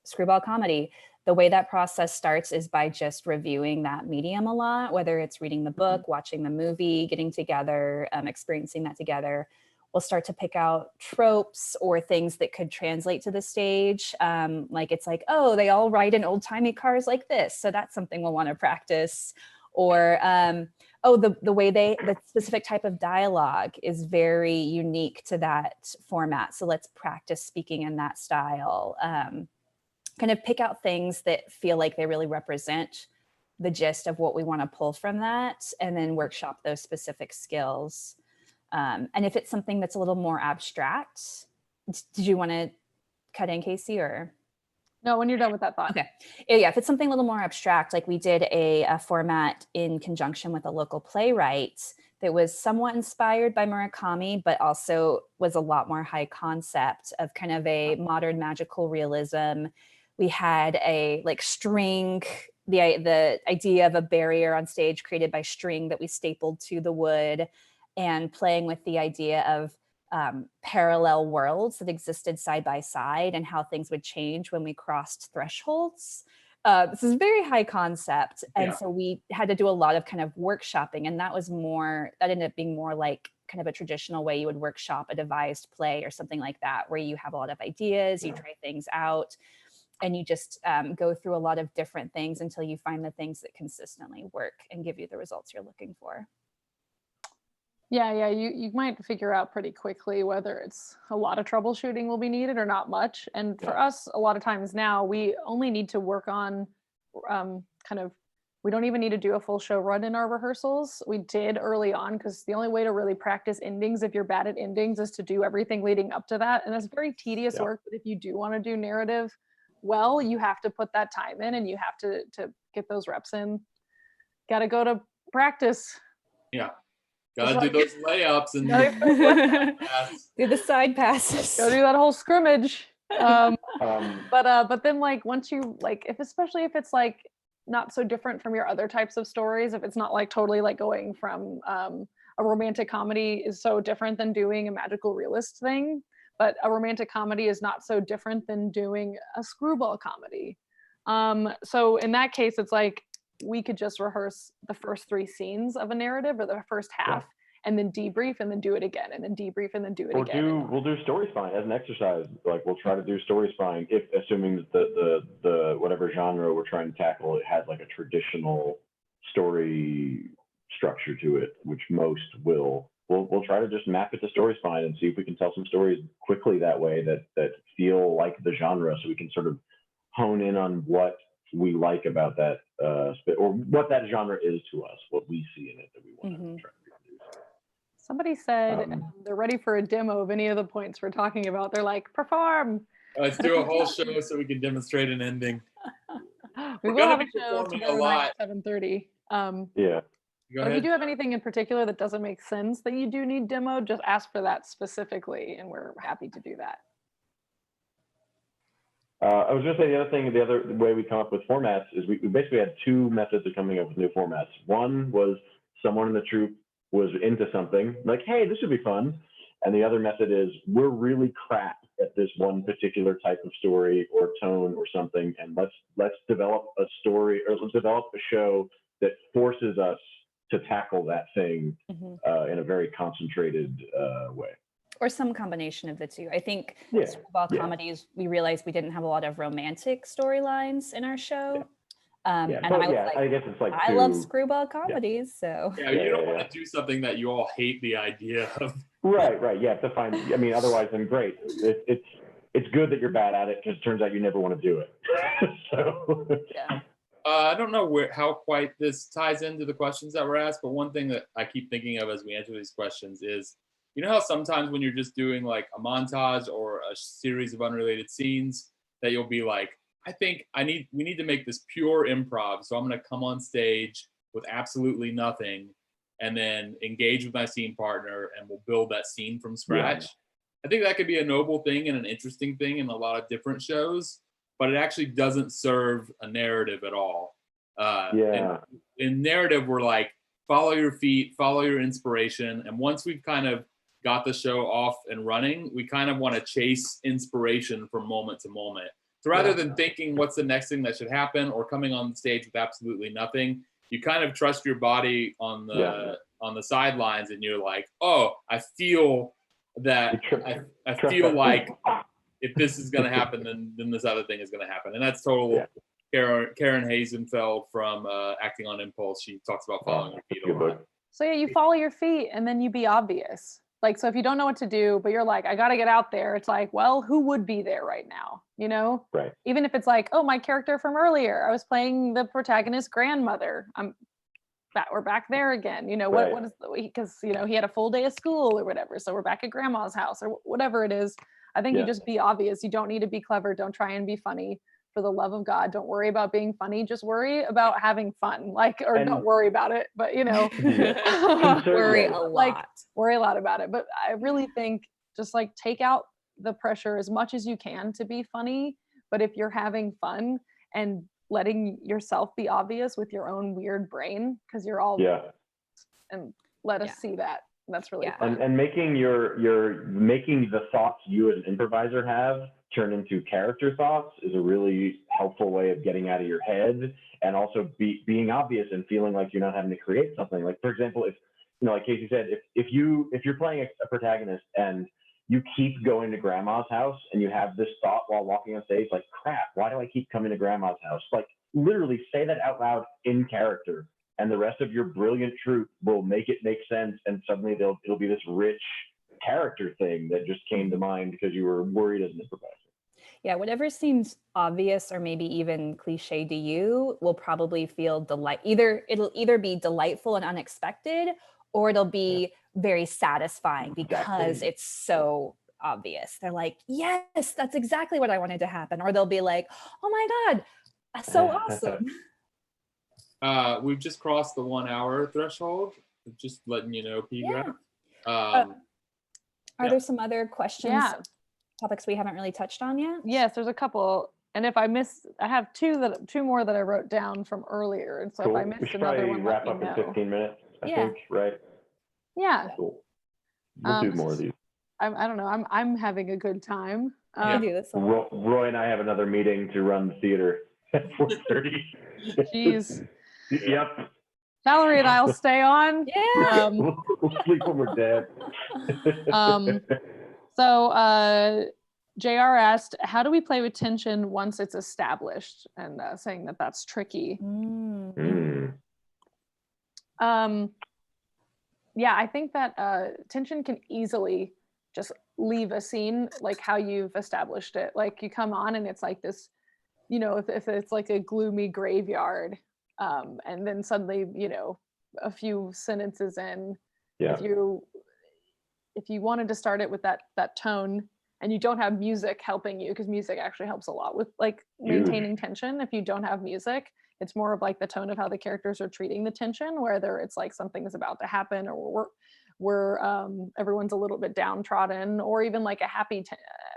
screwball comedy, the way that process starts is by just reviewing that medium a lot, whether it's reading the book, watching the movie, getting together, experiencing that together. We'll start to pick out tropes or things that could translate to the stage. Like it's like, oh, they all ride in old-timey cars like this. So that's something we'll want to practice. Or, the specific type of dialogue is very unique to that format. So let's practice speaking in that style. Kind of pick out things that feel like they really represent the gist of what we want to pull from that, and then workshop those specific skills. And if it's something that's a little more abstract, did you want to cut in, Casey, or? No, when you're done with that thought. Okay. Yeah, if it's something a little more abstract, like we did a format in conjunction with a local playwright that was somewhat inspired by Murakami, but also was a lot more high concept of kind of a modern magical realism. We had a like string, the idea of a barrier on stage created by string that we stapled to the wood, and playing with the idea of parallel worlds that existed side by side and how things would change when we crossed thresholds. This is very high concept. And so we had to do a lot of kind of workshopping, and that ended up being more like kind of a traditional way you would workshop a devised play or something like that, where you have a lot of ideas, you try things out, and you just go through a lot of different things until you find the things that consistently work and give you the results you're looking for. Yeah, you might figure out pretty quickly whether it's a lot of troubleshooting will be needed or not much. And for us, a lot of times now, we only need to work on we don't even need to do a full show run in our rehearsals. We did early on, because the only way to really practice endings, if you're bad at endings, is to do everything leading up to that. And that's very tedious work. But if you do want to do narrative well, you have to put that time in, and you have to get those reps in. Got to go to practice. Yeah. Gotta do those layups and do the side passes. Go do that whole scrimmage. But then like once you especially if it's like not so different from your other types of stories, if it's not like totally like going from a romantic comedy is so different than doing a magical realist thing, but a romantic comedy is not so different than doing a screwball comedy. So in that case, it's like we could just rehearse the first 3 scenes of a narrative or the first half, and then debrief and then do it again, and then debrief and then do it again. We'll do story spying as an exercise. Like we'll try to do story spying, if assuming that the whatever genre we're trying to tackle, it has like a traditional story structure to it, which most will. We'll try to just map it to story spying and see if we can tell some stories quickly that way that feel like the genre, so we can sort of hone in on what we like about that or what that genre is to us, what we see in it that we want to try to reproduce. Somebody said they're ready for a demo of any of the points we're talking about. They're like, perform. Let's do a whole show so we can demonstrate an ending. We We're will gonna have be a show performing a tomorrow night lot. at 7:30. Yeah. Go But if you ahead. do have anything in particular that doesn't make sense that you do need demoed, just ask for that specifically, and we're happy to do that. I was just saying the other thing, the other way we come up with formats is we basically had two methods of coming up with new formats. One was someone in the troupe was into something, like, hey, this would be fun. And the other method is we're really crap at this one particular type of story or tone or something, and let's develop a story, or let's develop a show that forces us to tackle that thing in a very concentrated way. Or some combination of the two. I think Yeah, screwball comedies, we realized we didn't have a lot of romantic storylines in our show. And I was like, I guess it's like I love screwball comedies, so. Yeah, you don't want to do something that you all hate the idea of. Right. You have to find, I mean, otherwise then great. It's good that you're bad at it, because it turns out you never want to do it. So. Yeah. I don't know how quite this ties into the questions that were asked, but one thing that I keep thinking of as we answer these questions is, you know how sometimes when you're just doing like a montage or a series of unrelated scenes that you'll be like, I think we need to make this pure improv. So I'm going to come on stage with absolutely nothing and then engage with my scene partner and we'll build that scene from scratch. Yeah. I think that could be a noble thing and an interesting thing in a lot of different shows, but it actually doesn't serve a narrative at all. And in narrative, we're like, follow your feet, follow your inspiration. And once we've kind of got the show off and running, we kind of want to chase inspiration from moment to moment. So rather than thinking what's the next thing that should happen or coming on stage with absolutely nothing, you kind of trust your body on the sidelines and you're like, oh, I feel that I feel like if this is going to happen, then this other thing is going to happen. And that's total Karen Hazenfeld from Acting on Impulse. She talks about following your feet a lot. So yeah, you follow your feet and then you be obvious. Like, so if you don't know what to do, but you're like, I got to get out there. It's like, well, who would be there right now? You know, right. Even if it's like, oh, my character from earlier, I was playing the protagonist's grandmother. We're back there again. You know, what is because, you know, he had a full day of school or whatever. So we're back at grandma's house or whatever it is. I think you just be obvious. You don't need to be clever. Don't try and be funny. For the love of God, don't worry about being funny. Just worry about having fun. Don't worry about it, but you know, worry a lot. Worry a lot about it. But I really think just like take out the pressure as much as you can to be funny. But if you're having fun and letting yourself be obvious with your own weird brain, because you're all and let us see that. That's really fun. And making making the thoughts you as an improviser have turn into character thoughts is a really helpful way of getting out of your head, and also being obvious and feeling like you're not having to create something. Like, for example, if, you know, like Casey said, if you're playing a protagonist and you keep going to grandma's house and you have this thought while walking on stage, like, crap, why do I keep coming to grandma's house? Like, literally say that out loud in character, and the rest of your brilliant troupe will make it make sense, and suddenly it'll be this rich character thing that just came to mind because you were worried as an improviser. Yeah, whatever seems obvious or maybe even cliche to you will probably feel it'll either be delightful and unexpected, or it'll be very satisfying because it's so obvious. They're like, yes, that's exactly what I wanted to happen. Or they'll be like, oh my God, that's so awesome. We've just crossed the 1 hour threshold. Just letting you know, PGraph. Are there some other questions, topics we haven't really touched on yet? Yes, there's a couple. And if I have two more that I wrote down from earlier. And so if I missed another one, wrap up in 15 minutes, I think, right? Yeah. Cool. We'll do more of these. I don't know. I'm having a good time. I do this a lot. Roy and I have another meeting to run the theater at 4:30. Jeez. Yep. Valerie and I'll stay on. Yeah. We'll sleep when we're dead. So JR asked, how do we play with tension once it's established? And saying that that's tricky. Yeah, I think that tension can easily just leave a scene like how you've established it. Like you come on and it's like this, you know, if it's like a gloomy graveyard, and then suddenly, you know, a few sentences in, if you wanted to start it with that tone, and you don't have music helping you, because music actually helps a lot with like maintaining tension. If you don't have music, it's more of like the tone of how the characters are treating the tension, whether it's like something is about to happen, or we're everyone's a little bit downtrodden, or even like a happy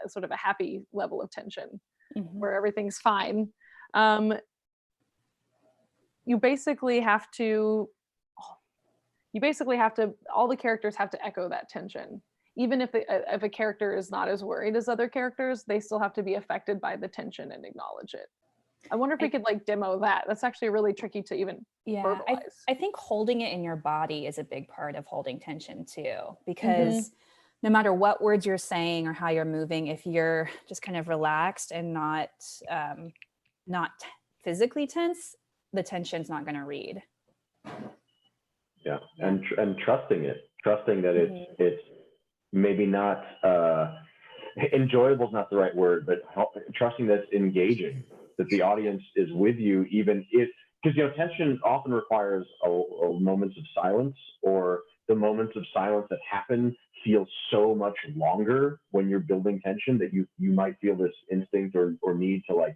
sort of a happy level of tension where everything's fine. You basically have to all the characters have to echo that tension. Even if a character is not as worried as other characters, they still have to be affected by the tension and acknowledge it. I wonder if we could like demo that. That's actually really tricky to even verbalize. I think holding it in your body is a big part of holding tension too, because no matter what words you're saying or how you're moving, if you're just kind of relaxed and not physically tense, the tension's not going to read. Yeah, and trusting that it's maybe not enjoyable is not the right word, but trusting that it's engaging, that the audience is with you, even if, because tension often requires a moments of silence, or the moments of silence that happen feel so much longer when you're building tension that you might feel this instinct or need to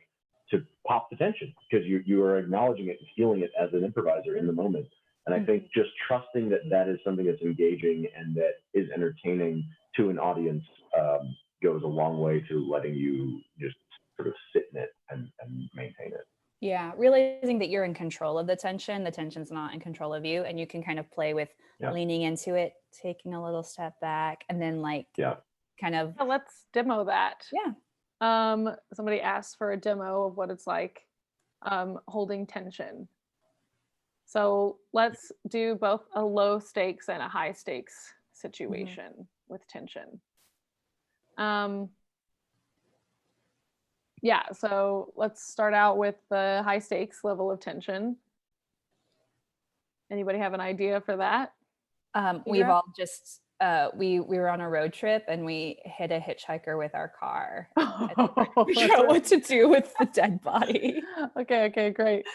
pop the tension, because you are acknowledging it and feeling it as an improviser in the moment. And I think just trusting that is something that's engaging and that is entertaining to an audience goes a long way to letting you just sort of sit in it and maintain it. Yeah, realizing that you're in control of the tension's not in control of you, and you can kind of play with leaning into it, taking a little step back, and then kind of. Let's demo that. Yeah. Somebody asked for a demo of what it's like holding tension. So let's do both a low stakes and a high stakes situation with tension. Yeah, so let's start out with the high stakes level of tension. Anybody have an idea for that? We've all just, we were on a road trip and we hit a hitchhiker with our car. I think we're figuring out what to do with the dead body. Okay, great.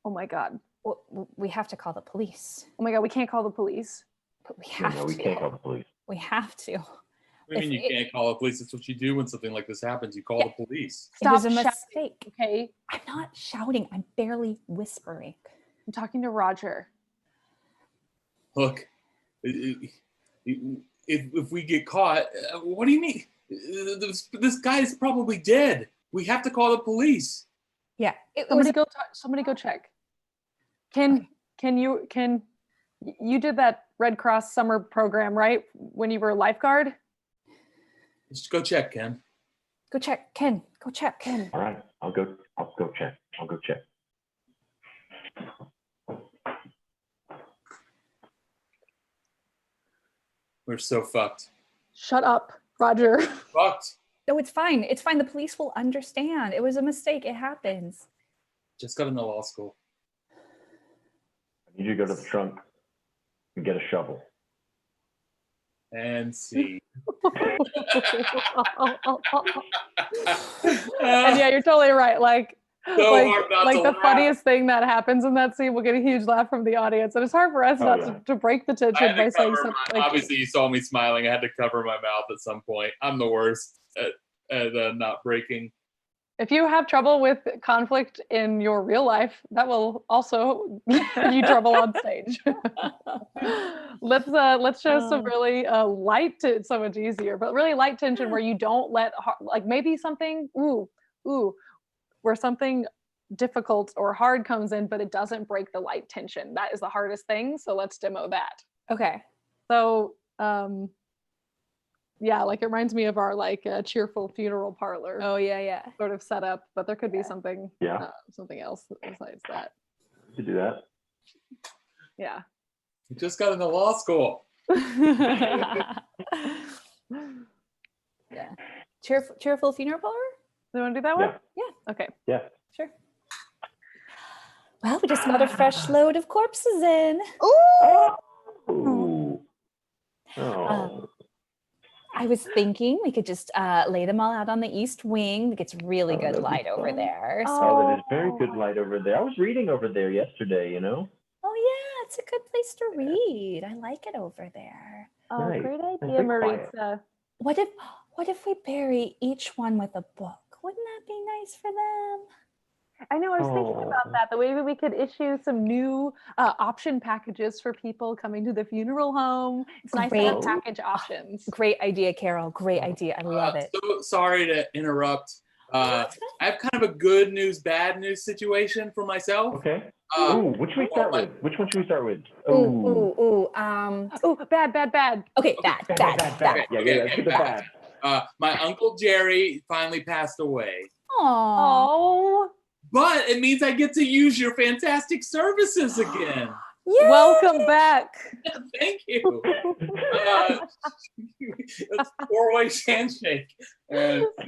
Oh my God. Well, we have to call the police. Oh my God, we can't call the police. But we have to. We can't call the police. We have to. I mean, you can't call the police. That's what you do when something like this happens. You call the police. It was a mistake. Okay. I'm not shouting. I'm barely whispering. I'm talking to Roger. Look, if we get caught, what do you mean? This guy is probably dead. We have to call the police. Yeah. Somebody go check. Can you did that Red Cross summer program, right? When you were a lifeguard? Just go check, Ken. Go check, Ken. Go check, Ken. All right, I'll go check. We're so fucked. Shut up, Roger. Fucked. No, it's fine. It's fine. The police will understand. It was a mistake. It happens. Just got into law school. I need you to go to the trunk and get a shovel. And see. And yeah, you're totally right. Like the laugh. funniest thing that happens in that scene will get a huge laugh from the audience. And it's hard for us to break the tension by saying something. Obviously, you saw me smiling. I had to cover my mouth at some point. I'm the worst at not breaking. If you have trouble with conflict in your real life, that will also give you trouble on stage. Let's show some really light. It's so much easier, but really light tension where you don't let maybe something where something difficult or hard comes in, but it doesn't break the light tension. That is the hardest thing. So let's demo that. Okay. So yeah, like it reminds me of our cheerful funeral parlor. Oh yeah. Sort of setup, but there could be something else besides that. To do that. Yeah. You just got into law school. Yeah. Cheerful funeral parlor? Do you want to do that one? Yeah. Okay. Yeah. Sure. Well, we just got a fresh load of corpses in. Ooh. Oh. I was thinking we could just lay them all out on the east wing. It gets really good light over there. Oh, that is very good light over there. I was reading over there yesterday, Oh yeah, That's a good place to read. I like it over there. Oh, Nice. great Nice idea, and quiet. Maritza. What if we bury each one with a book? Wouldn't that be nice for them? I know, I was thinking about that. The way that we could issue some new option packages for people coming to the funeral home. It's nice to have Great. package options. Great idea, Carol. Great idea. I love it. So sorry to interrupt. I have kind of a good news, bad news situation for myself. Okay. Which should we start with? Which one should we start with? Ooh. Oh, bad. Okay, bad. Yeah, let's get the bad. My Uncle Jerry finally passed away. Oh, But it means I get to use your fantastic services again. welcome back. Thank you. It's four-way handshake. And I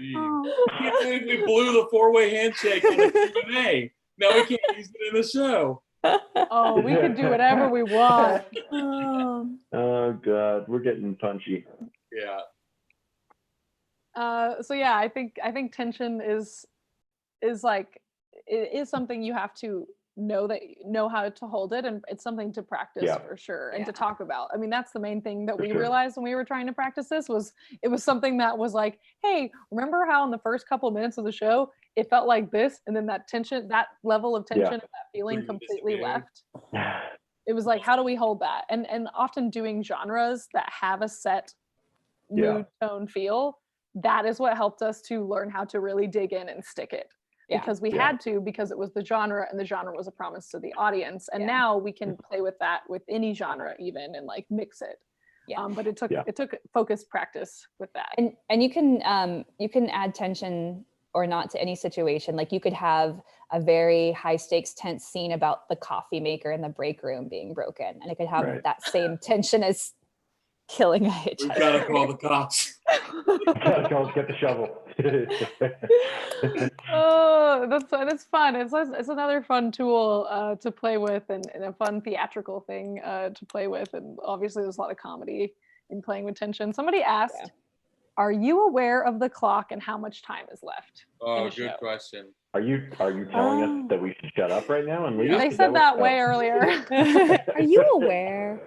can't believe we blew the four-way handshake on a Q&A. Now we can't use it in the show. Oh, we can do whatever we want. Oh God, we're getting punchy. Yeah. So yeah, I think tension is like, it is something you have to know how to hold it, and it's something to practice for sure, and to talk about. I mean, that's the main thing that we realized when we were trying to practice this, was it was something that was like, hey, remember how in the first couple of minutes of the show it felt like this, and then that tension, that level of tension, and that feeling completely left. It was like, how do we hold that? And often doing genres that have a set mood, tone, feel, that is what helped us to learn how to really dig in and stick it. Because we had to, because it was the genre, and the genre was a promise to the audience. And now we can play with that with any genre even, and like mix it. But it took focused practice with that. And you can add tension or not to any situation. Like you could have a very high stakes tense scene about the coffee maker in the break room being broken, and it could have that same tension as killing a hitchhiker. We've got to call the cops. Get the shovel. Oh, that's fun. It's another fun tool to play with, and a fun theatrical thing to play with. And obviously there's a lot of comedy in playing with tension. Somebody asked, are you aware of the clock and how much time is left? Oh, good question. Are you telling us that we should shut up right now and leave? They said that way earlier. Are you aware?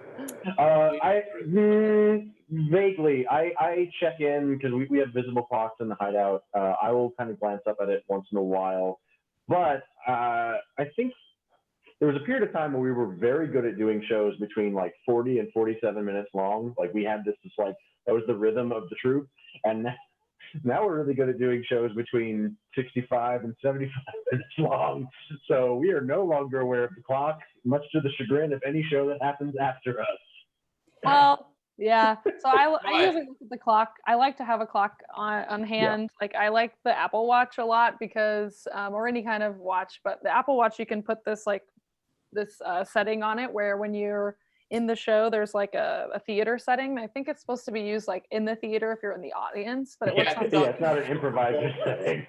Vaguely. I check in because we have visible clocks in the Hideout. I will kind of glance up at it once in a while. But I think there was a period of time where we were very good at doing shows between like 40 and 47 minutes long. Like we had this like, that was the rhythm of the troupe. And now we're really good at doing shows between 65 and 75 minutes long. So we are no longer aware of the clock, much to the chagrin of any show that happens after us. Well, yeah. So I usually look at the clock. I like to have a clock on hand. Like I like the Apple Watch a lot because, or any kind of watch, but the Apple Watch, you can put this setting on it where when you're in the show, there's like a theater setting. I think it's supposed to be used like in the theater if you're in the audience, but it works on it's not an improviser setting.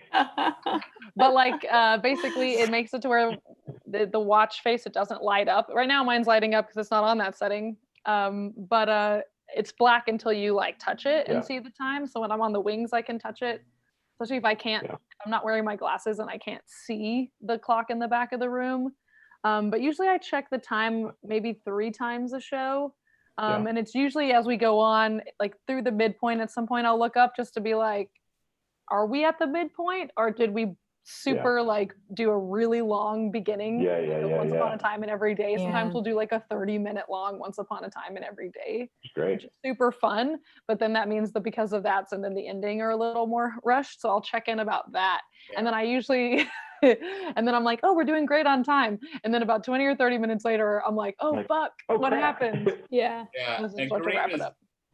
But like basically it makes it to where the watch face, it doesn't light up. Right now mine's lighting up because it's not on that setting. But it's black until you like touch it and see the time. So when I'm on the wings, I can touch it. Especially if I'm not wearing my glasses and I can't see the clock in the back of the room. But usually I check the time maybe 3 times a show. And it's usually as we go on, like through the midpoint, at some point I'll look up just to be like, are we at the midpoint, or did we like do a really long beginning? Once Upon a Time in Every Day. Sometimes we'll do like a 30-minute long Once Upon a Time in Every Day. Great. Which is super fun. But then that means that because of that, and then the ending are a little more rushed. So I'll check in about that. And then I usually and then I'm like, oh, we're doing great on time. And then about 20 or 30 minutes later, I'm like, oh, fuck, what happened? Yeah. And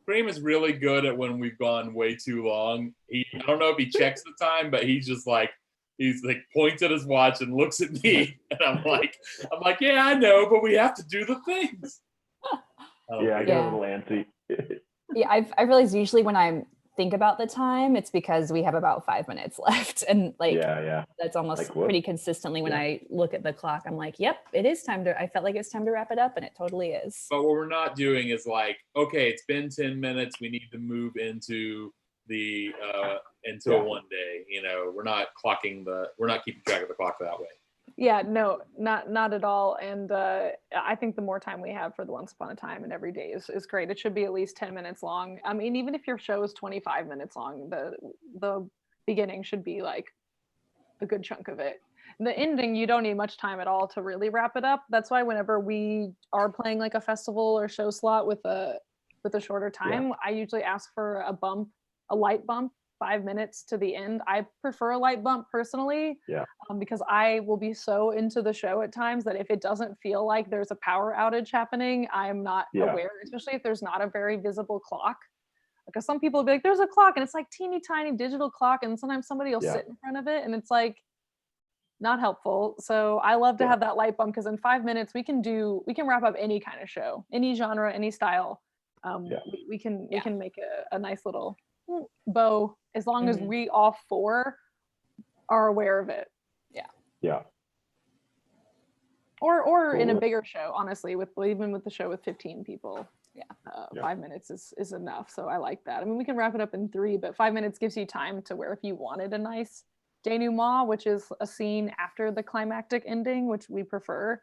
Kareem is really good at when we've gone way too long. I don't know if he checks the time, but he's like points at his watch and looks at me, and I'm like, yeah, I know, but we have to do the things. I get a little antsy. I realize usually when I think about the time, it's because we have about 5 minutes left, and like that's almost like, pretty consistently when I look at the clock, I'm like, yep, it is time to. I felt like it's time to wrap it up, and it totally is. But what we're not doing is like, okay, it's been 10 minutes, we need to move into the until one day. We're not keeping track of the clock that way. Yeah, no, not at all. And I think the more time we have for the Once Upon a Time and every day is great. It should be at least 10 minutes long. I mean, even if your show is 25 minutes long, the beginning should be like a good chunk of it. The ending, you don't need much time at all to really wrap it up. That's why whenever we are playing like a festival or show slot with a shorter time, I usually ask for a light bump, 5 minutes to the end. I prefer a light bump personally, because I will be so into the show at times that if it doesn't feel like there's a power outage happening, I'm not aware, especially if there's not a very visible clock. Because some people will be like, there's a clock, and it's like teeny tiny digital clock, and sometimes somebody will sit in front of it, and it's like not helpful. So I love to have that light bump, because in 5 minutes we can wrap up any kind of show, any genre, any style. We can make a nice little bow, as long as we all four are aware of it. Or cool. In a bigger show, honestly, even with the show with 15 people, 5 minutes is enough. So I like that. I mean, we can wrap it up in 3, but 5 minutes gives you time to where if you wanted a nice denouement, which is a scene after the climactic ending, which we prefer,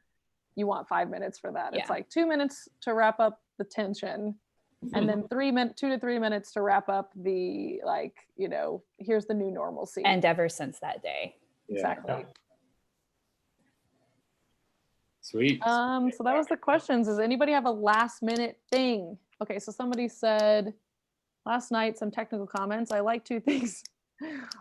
you want 5 minutes for that. It's like 2 minutes to wrap up the tension, and then 2 to 3 minutes to wrap up the, like, you know, here's the new normal scene. And ever since that day. Exactly. Sweet. So that was the questions. Does anybody have a last minute thing? Okay, so somebody said last night some technical comments. I like 2 things.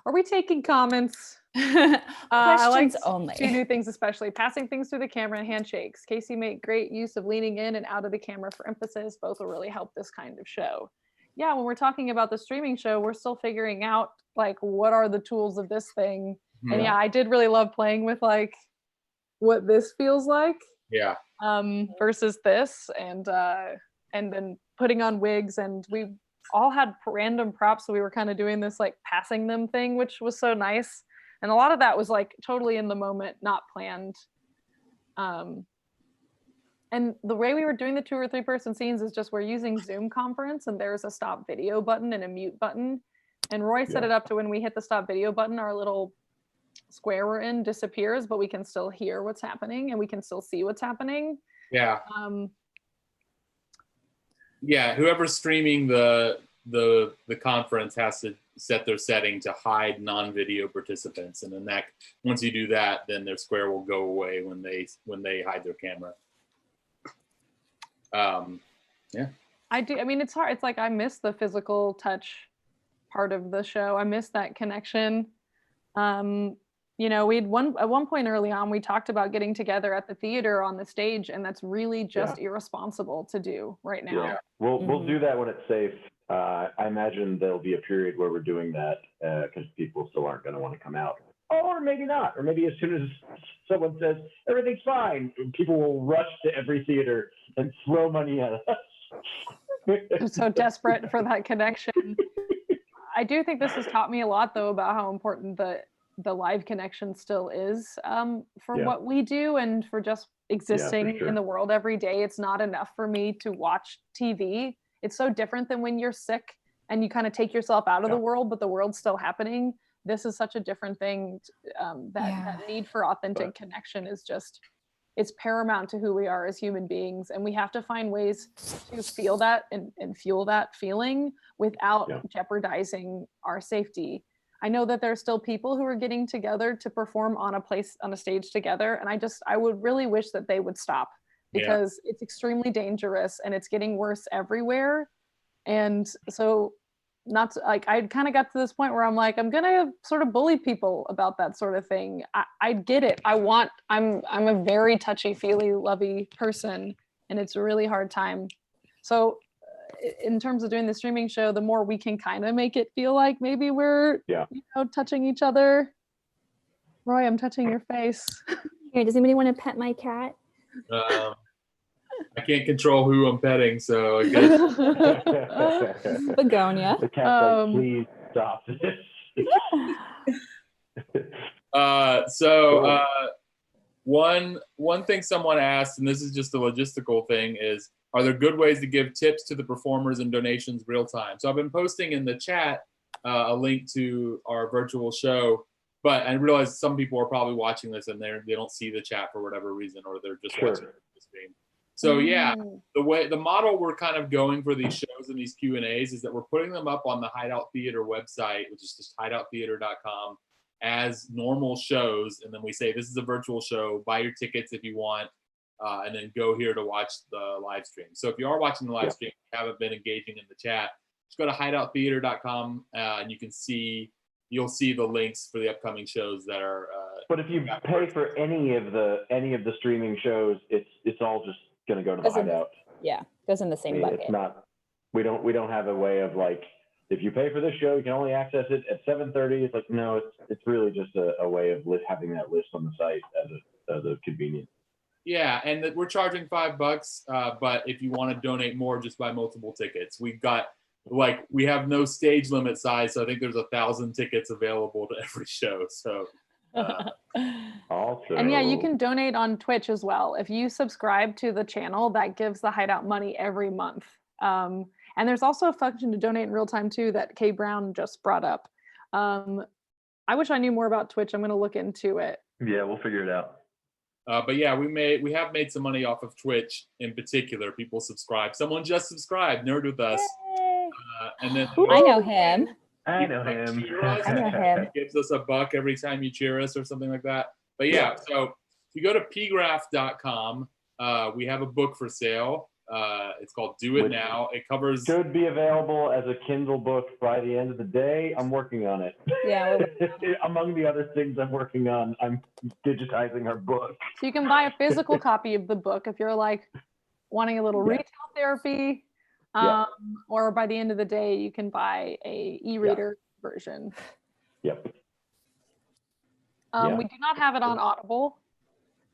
Are we taking comments? Questions I like only. 2 new things, especially passing things through the camera and handshakes. Casey made great use of leaning in and out of the camera for emphasis. Both will really help this kind of show. Yeah, when we're talking about the streaming show, we're still figuring out like what are the tools of this thing. And I did really love playing with like what this feels like. Versus this, and then putting on wigs, and we all had random props, so we were kind of doing this like passing them thing, which was so nice. And a lot of that was like totally in the moment, not planned. And the way we were doing the 2 or 3 person scenes is just we're using Zoom conference, and there's a stop video button and a mute button. And Roy set it up to when we hit the stop video button, our little square we're in disappears, but we can still hear what's happening and we can still see what's happening. Whoever's streaming the conference has to set their setting to hide non-video participants, and then that once you do that, then their square will go away when they hide their camera. I do. I mean, it's hard. It's like I miss the physical touch part of the show. I miss that connection. You know, at one point early on, we talked about getting together at the theater on the stage, and that's really just irresponsible to do right now. We'll do that when it's safe. I imagine there'll be a period where we're doing that because people still aren't going to want to come out. Or maybe not. Or maybe as soon as someone says, everything's fine, people will rush to every theater and throw money at us. I'm so desperate for that connection. I do think this has taught me a lot, though, about how important the live connection still is for what we do and for just existing in the world every day. It's not enough for me to watch TV. It's so different than when you're sick and you kind of take yourself out of the world, but the world's still happening. This is such a different thing. That need for authentic connection is just, it's paramount to who we are as human beings. And we have to find ways to feel that and fuel that feeling without jeopardizing our safety. I know that there's still people who are getting together to perform on a stage together. And I would really wish that they would stop, because it's extremely dangerous and it's getting worse everywhere. And so I kind of got to this point where I'm like, I'm going to sort of bully people about that sort of thing. I get it. I'm a very touchy-feely, lovey person, and it's a really hard time. So in terms of doing the streaming show, the more we can kind of make it feel like maybe we're touching each other. Roy, I'm touching your face. Here, does anybody want to pet my cat? I can't control who I'm petting, so I guess. Begonia. The cat's like, please stop this. One thing someone asked, and this is just a logistical thing, is, are there good ways to give tips to the performers and donations real time? So I've been posting in the chat a link to our virtual show But I realize some people are probably watching this and they don't see the chat for whatever reason, or they're just watching the stream. So yeah, the model we're kind of going for these shows and these Q&As is that we're putting them up on the Hideout Theater website, which is just hideouttheater.com, as normal shows. And then we say, this is a virtual show, buy your tickets if you want, and then go here to watch the live stream. So if you are watching the live stream, you haven't been engaging in the chat, just go to hideouttheater.com and you'll see the links for the upcoming shows that are. But if you pay for any of the streaming shows, it's all just going to go to the Hideout. Yeah, goes in the same bucket. It's not. We don't have a way of like, if you pay for this show, you can only access it at 7:30. It's like, no, it's really just a way of having that list on the site as a convenience. Yeah, and we're charging $5, but if you want to donate more, just buy multiple tickets. We have no stage limit size, so I think there's 1,000 tickets available to every show. So also, and yeah, you can donate on Twitch as well. If you subscribe to the channel, that gives the Hideout money every month. And there's also a function to donate in real time too that Kay Brown just brought up. I wish I knew more about Twitch. I'm going to look into it. Yeah, we'll figure it out. But yeah, we have made some money off of Twitch in particular. People subscribe. Someone just subscribed, Nerd with Us. And then I know him. I know him. I know him. He gives us $1 every time you cheer us or something like that. But yeah, so if you go to PGraph.com, we have a book for sale. It's called Do It Now. It covers. Should be available as a Kindle book by the end of the day. I'm working on it. Yeah. Among the other things I'm working on, I'm digitizing our book. So you can buy a physical copy of the book if you're like wanting a little retail therapy. Or by the end of the day, you can buy a e-reader version. Yep. We do not have it on Audible.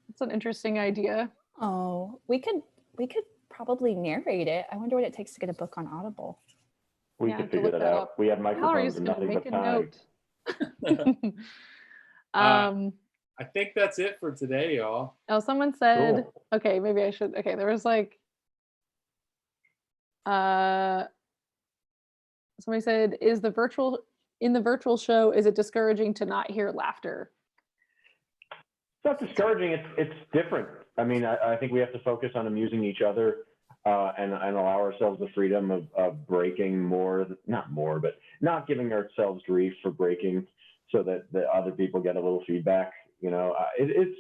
It's an interesting idea. Oh, we could probably narrate it. I wonder what it takes to get a book on Audible. We could figure that out. We have microphones and nothing but time. I think that's it for today, y'all. Oh, someone said, okay, maybe I should. Okay, there was like, somebody said, in the virtual show, is it discouraging to not hear laughter? It's not discouraging. It's different. I mean, I think we have to focus on amusing each other and allow ourselves the freedom of breaking not giving ourselves grief for breaking, so that the other people get a little feedback. You know, it's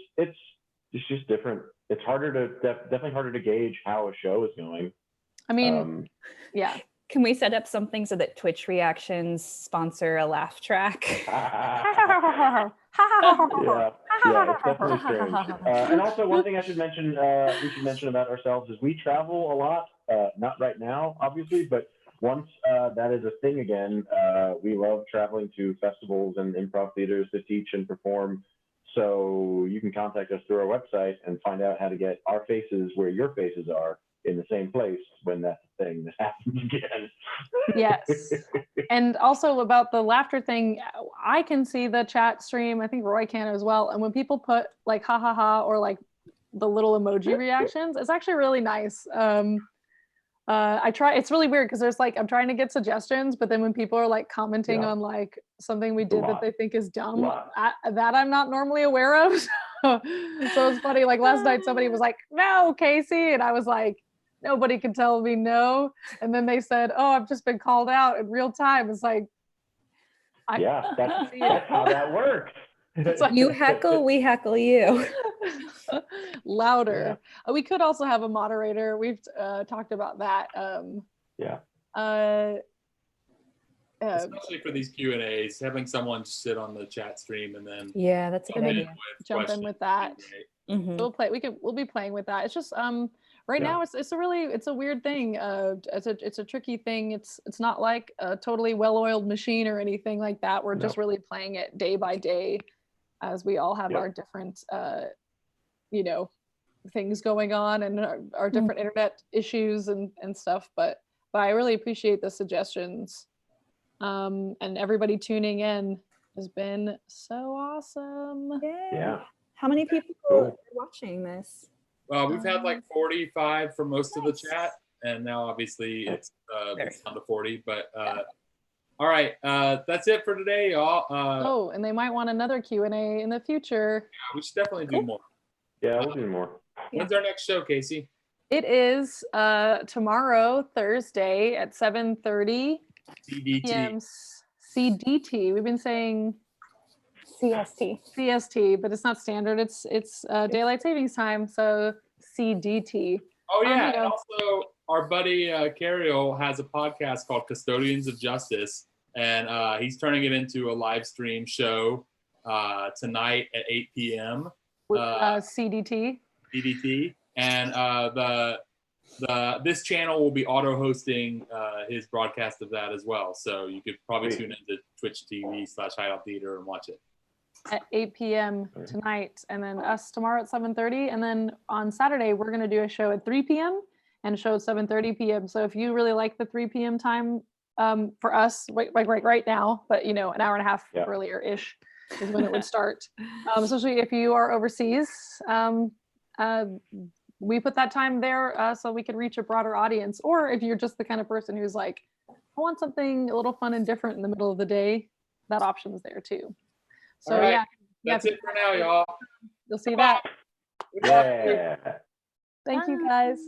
just different. It's definitely harder to gauge how a show is going. I mean, yeah. Can we set up something so that Twitch reactions sponsor a laugh track? Yeah, it's definitely strange. And also, one thing I should mention, we should mention about ourselves is we travel a lot. Not right now, obviously, but once that is a thing again, we love traveling to festivals and improv theaters to teach and perform. So you can contact us through our website and find out how to get our faces where your faces are in the same place when that's a thing that happens again. Yes. And also about the laughter thing, I can see the chat stream. I think Roy can as well. And when people put like ha ha ha or like the little emoji reactions, it's actually really nice. It's really weird because there's like, I'm trying to get suggestions, but then when people are like commenting on like something we did that they think is dumb, that I'm not normally aware of. So it's funny, like last night somebody was like, no, Casey. And I was like, nobody can tell me no. And then they said, oh, I've just been called out in real time. It's like, that's how that works. Like, you heckle, we heckle you. Louder. We could also have a moderator. We've talked about that. Especially for these Q&As, having someone just sit on the chat stream and then that's a good idea. Jump in with that. Mm-hmm. We'll be playing with that. It's just right now it's a weird thing. It's a tricky thing. It's not like a totally well-oiled machine or anything like that. We're just really playing it day by day as we all have our different things going on and our different internet issues and stuff. But I really appreciate the suggestions. And everybody tuning in has been so awesome. Yeah. How many people are watching this? Well, we've had like 45 for most of the chat, and now obviously it's down to 40. But All right, that's it for today, y'all. Oh, and they might want another Q&A in the future. We should definitely do more. Yeah, we'll do more. When's our next show, Casey? It is tomorrow, Thursday at 7:30 CDT. p.m. CDT. We've been saying CST. CST, but it's not standard. It's daylight savings time, so CDT. Oh yeah, you know. and also our buddy Cariol has a podcast called Custodians of Justice, and he's turning it into a live stream show tonight at 8 p.m. With CDT. CDT, and this channel will be auto-hosting his broadcast of that as well. So you could probably tune into Twitch TV/Hideout Theater and watch it. At 8 p.m. tonight, and then us tomorrow at 7:30, and then on Saturday we're going to do a show at 3 p.m. and a show at 7:30 p.m. So if you really like the 3 p.m. time, for us, right now, but you know, an hour and a half earlier ish is when it would start. Especially if you are overseas, we put that time there so we can reach a broader audience. Or if you're just the kind of person who's like, I want something a little fun and different in the middle of the day, that option is there too. So All right. yeah, That's it for now, y'all. You'll see that. Yeah. Thank you guys.